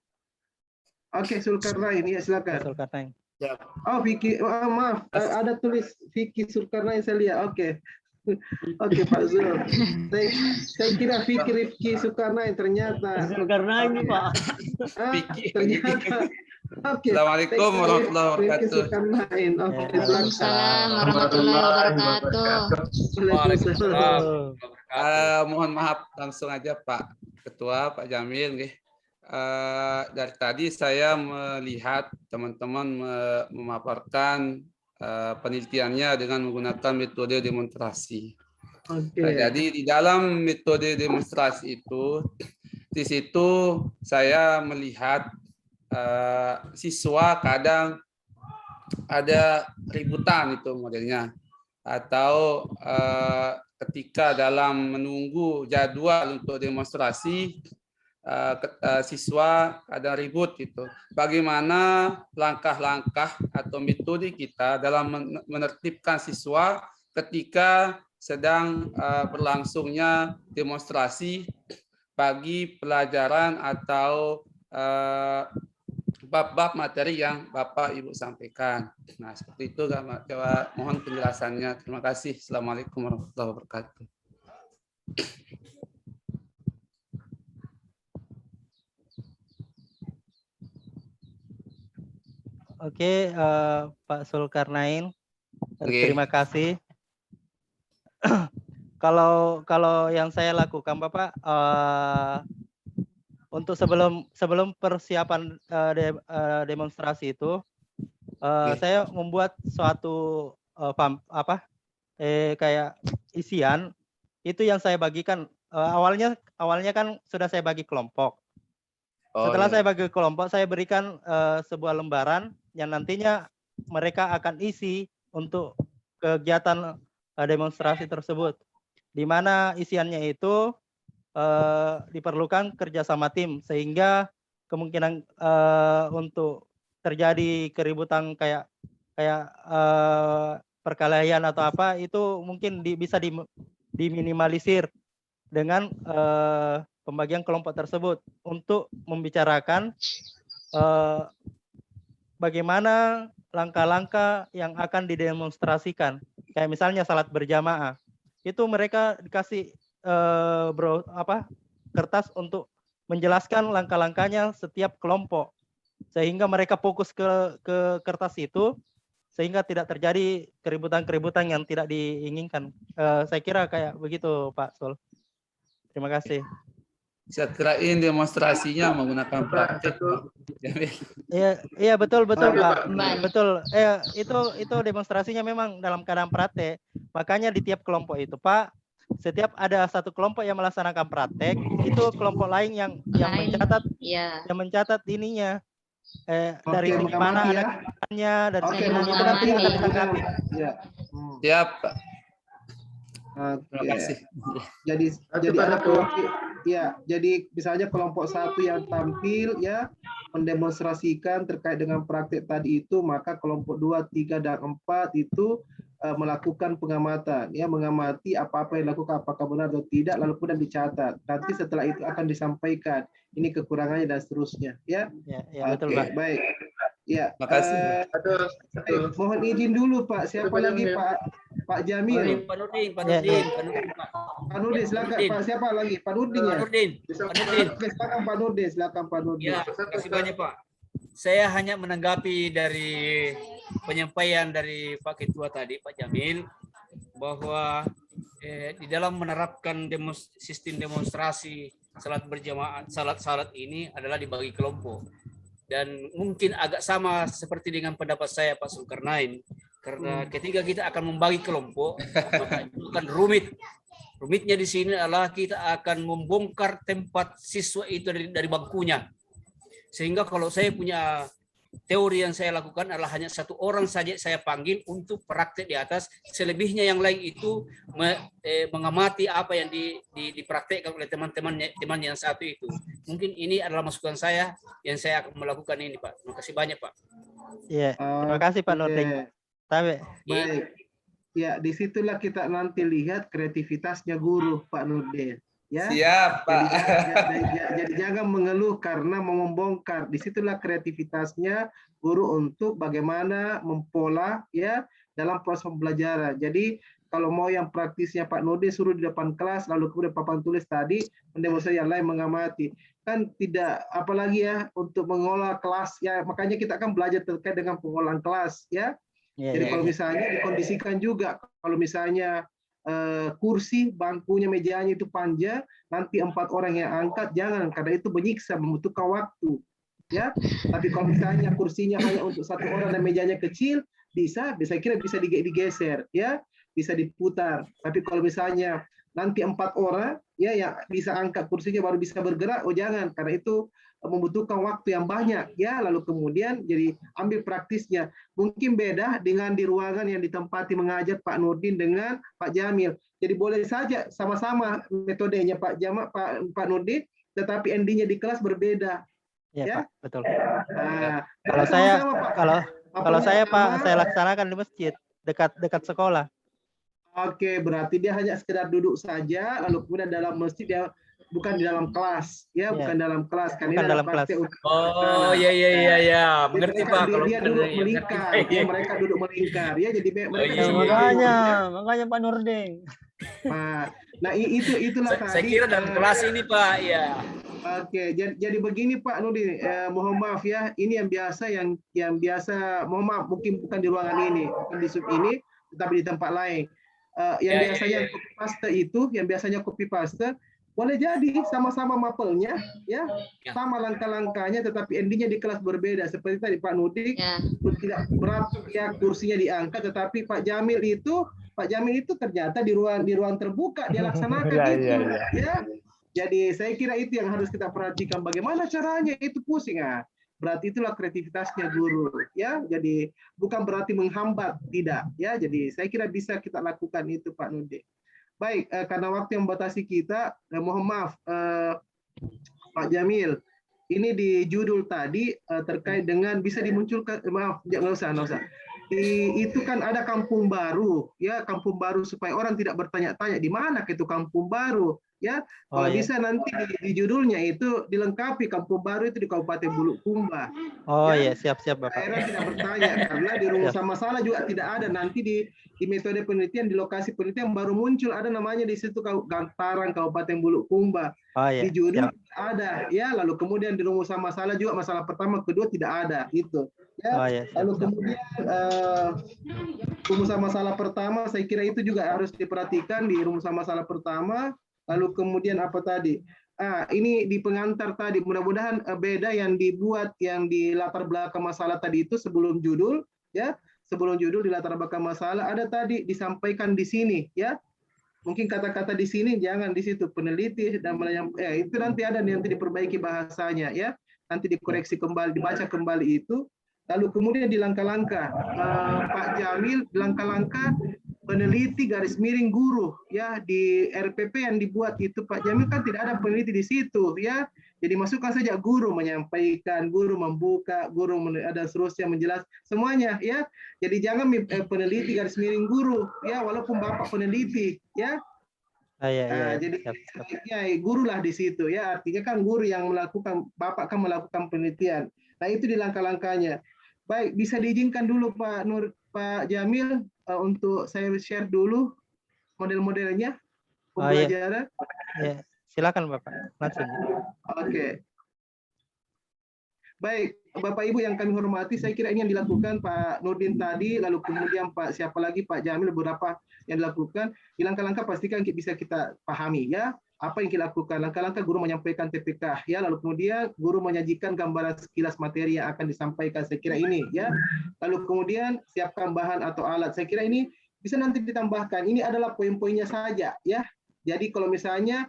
Oke, Sulkarnain ya, silakan. Sulkarnain. Oh, Vicky, maaf, ada tulis Vicky Sulkarnain saya lihat. Oke. Oke Pak Zul, saya kira Vicky Rifki Sulkarnain, ternyata Sulkarnain ini Pak. Ternyata. Oke. Assalamualaikum warahmatullahi wabarakatuh. Waalaikumsalam warahmatullahi wabarakatuh. Mohon maaf, langsung aja Pak Ketua, Pak Jamil. dari tadi saya melihat teman-teman memaparkan penelitiannya dengan menggunakan metode demonstrasi. Oke. Nah, jadi di dalam metode demonstrasi itu, di situ saya melihat siswa kadang ada ributan itu modelnya, atau ketika dalam menunggu jadwal untuk demonstrasi siswa kadang ribut gitu. Bagaimana langkah-langkah atau metode kita dalam menertibkan siswa ketika sedang berlangsungnya demonstrasi bagi pelajaran atau bab-bab materi yang Bapak Ibu sampaikan. Nah, seperti itu, coba mohon penjelasannya. Terima kasih. Assalamualaikum warahmatullahi wabarakatuh. Oke, Pak Zulkarnain, Oke. terima kasih. Kalau yang saya lakukan, Bapak, untuk sebelum persiapan demonstrasi itu, saya membuat suatu kayak isian itu yang saya bagikan. Awalnya kan sudah saya bagi kelompok. Setelah saya bagi kelompok, saya berikan sebuah lembaran yang nantinya mereka akan isi untuk kegiatan demonstrasi tersebut, di mana isiannya itu diperlukan kerjasama tim, sehingga kemungkinan untuk terjadi keributan kayak perkelahian atau apa itu mungkin bisa diminimalisir dengan pembagian kelompok tersebut untuk membicarakan bagaimana langkah-langkah yang akan didemonstrasikan. Kayak misalnya salat berjamaah, itu mereka dikasih kertas untuk menjelaskan langkah-langkahnya setiap kelompok, sehingga mereka fokus ke kertas itu, sehingga tidak terjadi keributan-keributan yang tidak diinginkan. Saya kira kayak begitu, Pak Sul. Terima kasih. Saya kirain demonstrasinya menggunakan praktik. Iya betul Pak. Betul. Itu demonstrasinya memang dalam keadaan praktek. Makanya di tiap kelompok itu, Pak, setiap ada satu kelompok yang melaksanakan praktek, itu kelompok lain yang mencatat ininya. Dari mana ada kegiatannya, dari itu nanti akan ditanggapi. Siap, Pak. Terima kasih. Jadi misalnya kelompok satu yang tampil ya mendemonstrasikan terkait dengan praktik tadi itu, maka kelompok 2, 3 dan 4 itu melakukan pengamatan, ya, mengamati apa-apa yang dilakukan apakah benar atau tidak, lalu kemudian dicatat. Nanti setelah itu akan disampaikan ini kekurangannya dan seterusnya, ya. Betul, Pak. Baik. Ya, makasih. Mohon izin dulu, Pak. Siapa lagi, Pak Jamil? Pak Nurdin. Pak Nurdin, silakan. Pak siapa lagi? Pak Nurdin ya? Silakan Pak Nurdin, silakan Pak Nurdin. Ya, terima kasih banyak, Pak. Saya hanya menanggapi dari penyampaian dari Pak Ketua tadi, Pak Jamil, bahwa di dalam menerapkan sistem demonstrasi salat berjamaah, salat ini adalah dibagi kelompok. Dan mungkin agak sama seperti dengan pendapat saya, Pak Zulkarnain, karena ketika kita akan membagi kelompok, maka itu akan rumit. Rumitnya di sini adalah kita akan membongkar tempat siswa itu dari bangkunya. Sehingga kalau saya punya teori yang saya lakukan adalah hanya satu orang saja saya panggil untuk praktek di atas, selebihnya yang lain itu mengamati apa yang dipraktekkan oleh teman-teman yang satu itu. Mungkin ini adalah masukan saya yang saya akan melakukan ini, Pak. Terima kasih banyak, Pak. Iya, terima kasih Pak Nurdin. Baik. Ya, disitulah kita nanti lihat kreativitasnya guru, Pak Nurdin. Ya. Siap, Pak. Jadi jangan mengeluh karena mau membongkar. Disitulah kreativitasnya guru untuk bagaimana mempola ya dalam proses pembelajaran. Jadi kalau mau yang praktisnya Pak Nurdin suruh di depan kelas, lalu kemudian papan tulis tadi, mendemonstrasi yang lain mengamati. Kan tidak, apalagi ya untuk mengolah kelas ya, makanya kita akan belajar terkait dengan pengolahan kelas ya. Jadi kalau misalnya dikondisikan juga, kalau misalnya kursi, bangkunya, mejanya itu panjang, nanti 4 orang yang angkat, jangan, karena itu menyiksa, membutuhkan waktu. Ya, tapi kalau misalnya kursinya hanya untuk 1 orang dan mejanya kecil, saya kira bisa digeser, ya, bisa diputar. Tapi kalau misalnya nanti 4 orang, ya, yang bisa angkat kursinya baru bisa bergerak, oh jangan, karena itu membutuhkan waktu yang banyak, ya. Lalu kemudian jadi ambil praktisnya. Mungkin beda dengan di ruangan yang ditempati mengajar Pak Nurdin dengan Pak Jamil. Jadi boleh saja sama-sama metodenya Pak Nurdin, tetapi endingnya di kelas berbeda. Ya, Ya, Pak, betul. Nah, Kalau saya kalau saya Pak, saya laksanakan di masjid dekat sekolah. Oke, berarti dia hanya sekedar duduk saja, lalu kemudian dalam masjid dia bukan di dalam kelas, ya, bukan dalam kelas, kan ini Bukan dalam kelas. Oh, iya. Mengerti Pak. Kalau dia bukan duduk dari- melingkar, ya, mereka duduk melingkar, ya, jadi mereka iya, semua Makanya Pak Nurdin. Nah, itulah Saya tadi. kira dalam kelas ini Pak, ya. Oke, jadi begini Pak Nurdin, mohon maaf ya, ini yang biasa, mohon maaf, mungkin bukan di ruangan ini, bukan di sub ini, tetapi di tempat lain. Yang biasanya copy paste, boleh jadi sama-sama mapelnya, ya, sama langkah-langkahnya, tetapi endingnya di kelas berbeda. Seperti tadi Pak Nurdin, tidak berat, ya, kursinya diangkat, tetapi Pak Jamil itu ternyata di ruang terbuka dia laksanakan itu, ya. Jadi saya kira itu yang harus kita perhatikan, bagaimana caranya itu pusing. Berarti itulah kreativitasnya guru, ya. Jadi bukan berarti menghambat, tidak, ya. Jadi saya kira bisa kita lakukan itu Pak Nurdin. Baik, karena waktu yang membatasi kita, mohon maaf Pak Jamil, ini di judul tadi terkait dengan bisa dimunculkan, maaf, nggak usah. Itu kan ada kampung baru, ya, kampung baru supaya orang tidak bertanya-tanya di mana itu kampung baru, ya. Kalau bisa nanti di judulnya itu dilengkapi kampung baru itu di Kabupaten Bulukumba. Oh iya, siap Bapak. Daerah tidak bertanya karena di rumusan masalah juga tidak ada. Nanti di metode penelitian, di lokasi penelitian baru muncul ada namanya di situ Gantaran Kabupaten Bulukumba. Di judul ada, ya. Lalu kemudian di rumusan masalah juga masalah pertama, kedua tidak ada itu. Ya, lalu kemudian rumusan masalah pertama saya kira itu juga harus diperhatikan di rumusan masalah pertama. Lalu kemudian apa tadi? Ini di pengantar tadi, mudah-mudahan beda yang dibuat yang di latar belakang masalah tadi itu sebelum judul, ya. Sebelum judul di latar belakang masalah ada tadi disampaikan di sini, ya. Mungkin kata-kata di sini jangan di situ, peneliti dan itu nanti ada nanti diperbaiki bahasanya, ya. Nanti dikoreksi kembali, dibaca kembali itu. Lalu kemudian di langkah-langkah Pak Jamil, langkah-langkah peneliti garis miring guru, ya, di RPP yang dibuat itu Pak Jamil kan tidak ada peneliti di situ, ya. Jadi masukkan saja guru menyampaikan, guru membuka, guru ada seterusnya menjelaskan semuanya, ya. Jadi jangan peneliti garis miring guru, ya, walaupun Bapak peneliti, ya. Jadi ya, guru lah di situ, ya. Artinya kan guru yang melakukan, Bapak kan melakukan penelitian. Nah, itu di langkah-langkahnya. Baik, bisa diizinkan dulu Pak Jamil untuk saya share dulu model-modelnya pembelajaran. Ya, silakan Bapak, langsung. Oke. Baik, Bapak Ibu yang kami hormati, saya kira ini yang dilakukan Pak Nurdin tadi, lalu kemudian siapa lagi Pak Jamil, beberapa yang dilakukan. Di langkah-langkah pastikan bisa kita pahami, ya. Apa yang kita lakukan? Langkah-langkah guru menyampaikan TPK, ya, lalu kemudian guru menyajikan gambaran sekilas materi yang akan disampaikan. Saya kira ini, ya. Lalu kemudian siapkan bahan atau alat. Saya kira ini bisa nanti ditambahkan. Ini adalah poin-poinnya saja, ya. Jadi kalau misalnya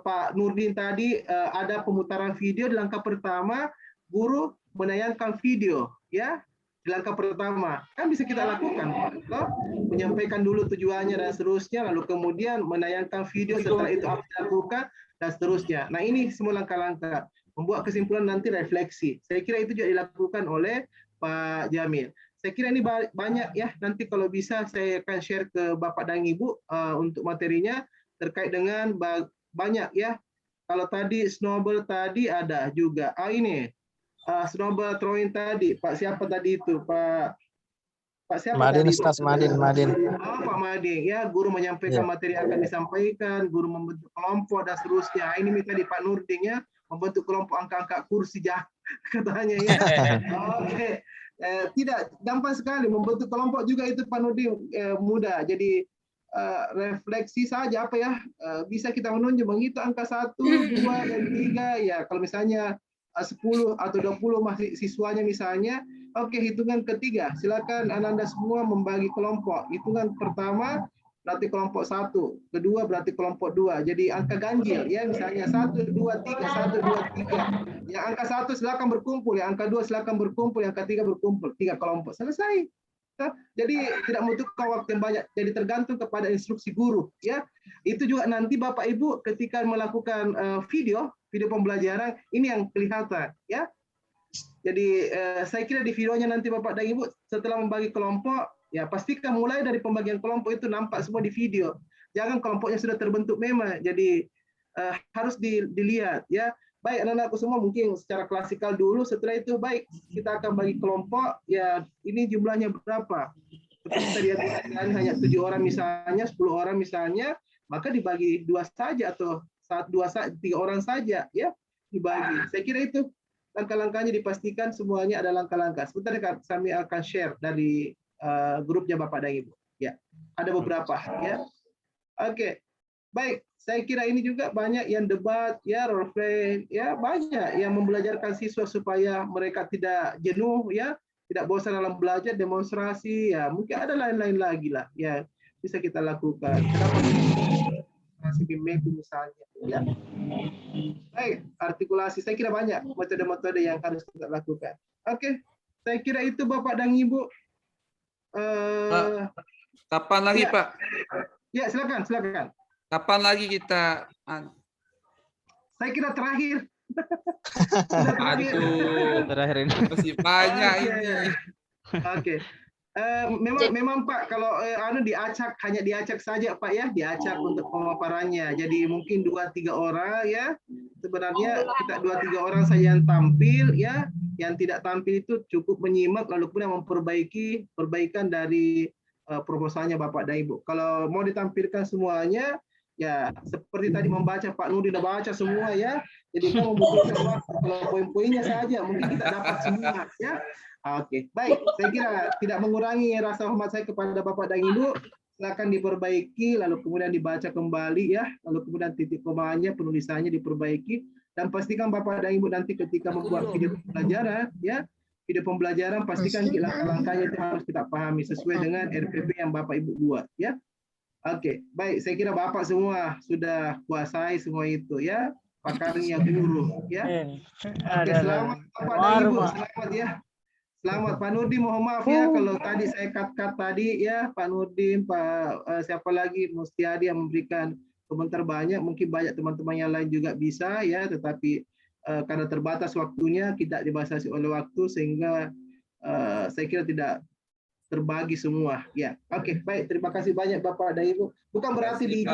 Pak Nurdin tadi ada pemutaran video di langkah pertama, guru menayangkan video, ya. Di langkah pertama kan bisa kita lakukan, menyampaikan dulu tujuannya dan seterusnya, lalu kemudian menayangkan video, setelah itu apa dilakukan dan seterusnya. Nah, ini semua langkah-langkah membuat kesimpulan, nanti refleksi. Saya kira itu juga dilakukan oleh Pak Jamil. Saya kira ini banyak, ya. Nanti kalau bisa saya akan share ke Bapak dan Ibu untuk materinya terkait dengan banyak, ya. Kalau tadi snowball tadi ada juga. Ini snowball throwing tadi, Pak siapa tadi itu? Pak siapa Madin, tadi? Ustaz Madin. Pak Madin, ya, guru menyampaikan materi akan disampaikan, guru membentuk kelompok dan seterusnya. Ini tadi Pak Nurdin, ya, membentuk kelompok angka-angka kursi katanya, ya. Oke. Tidak gampang sekali membentuk kelompok juga itu Pak Nurdin, mudah. Jadi refleksi saja apa ya, bisa kita menunjuk menghitung angka 1, 2, dan 3 ya. Kalau misalnya 10 atau 20 masih siswanya misalnya, oke, hitungan ketiga silakan Anda semua membagi kelompok. Hitungan pertama berarti kelompok 1, kedua berarti kelompok 2. Jadi angka ganjil ya, misalnya 1, 2, 3, 1, 2, 3. Yang angka 1 silakan berkumpul, yang angka 2 silakan berkumpul, yang ketiga berkumpul. 3 kelompok, selesai. Jadi tidak membutuhkan waktu yang banyak. Jadi tergantung kepada instruksi guru ya. Itu juga nanti Bapak Ibu ketika melakukan video pembelajaran ini yang kelihatan ya. Jadi saya kira di videonya nanti Bapak dan Ibu setelah membagi kelompok ya, pastikan mulai dari pembagian kelompok itu nampak semua di video. Jangan kelompoknya sudah terbentuk memang. Jadi harus dilihat ya. Baik anak-anakku semua, mungkin secara klasikal dulu, setelah itu baik kita akan bagi kelompok ya, ini jumlahnya berapa. Seperti tadi hanya 7 orang misalnya, 10 orang misalnya, maka dibagi 2 saja atau 3 orang saja ya dibagi. Saya kira itu langkah-langkahnya dipastikan semuanya ada langkah-langkah. Sebentar kami akan share dari grupnya Bapak dan Ibu. Ya, ada beberapa ya. Oke. Baik, saya kira ini juga banyak yang debat, ya role play, ya banyak yang membelajarkan siswa supaya mereka tidak jenuh, ya tidak bosan dalam belajar, demonstrasi, ya mungkin ada lain-lain lagi lah, ya bisa kita lakukan. Misalnya, ya. Baik, artikulasi, saya kira banyak metode-metode yang harus kita lakukan. Oke, saya kira itu Bapak dan Ibu. Kapan lagi ya. Pak? Ya, silakan. Kapan lagi kita? Saya kira terakhir. Terakhir ini. Masih banyak ini. Oke. Memang Pak, kalau diacak, hanya diacak saja Pak ya, diacak untuk pemaparannya. Jadi mungkin 2-3 orang ya. Sebenarnya kita 2-3 orang saja yang tampil ya. Yang tidak tampil itu cukup menyimak lalu kemudian memperbaiki perbaikan dari proposalnya Bapak dan Ibu. Kalau mau ditampilkan semuanya, ya seperti tadi membaca Pak Nudi udah baca semua ya. Jadi kan membutuhkan waktu. Kalau poin-poinnya saja mungkin kita dapat semua ya. Oke, baik. Saya kira tidak mengurangi rasa hormat saya kepada Bapak dan Ibu. Silakan diperbaiki, lalu kemudian dibaca kembali ya. Lalu kemudian titik komanya, penulisannya diperbaiki. Dan pastikan Bapak dan Ibu nanti ketika membuat video pembelajaran ya. Video pembelajaran pastikan langkah-langkahnya itu harus kita pahami sesuai dengan RPP yang Bapak Ibu buat ya. Oke, baik. Saya kira Bapak semua sudah kuasai semua itu ya. Pakarnya guru ya. Oke, selamat Bapak dan Ibu, selamat ya. Selamat Pak Nurdin, mohon maaf ya kalau tadi saya cut tadi ya, Pak Nurdin, Pak siapa lagi Mustiadi yang memberikan komentar banyak, mungkin banyak teman-teman yang lain juga bisa ya, tetapi karena terbatas waktunya, tidak dibatasi oleh waktu sehingga saya kira tidak terbagi semua ya. Oke, baik, terima kasih banyak Bapak dan Ibu. Bukan berarti di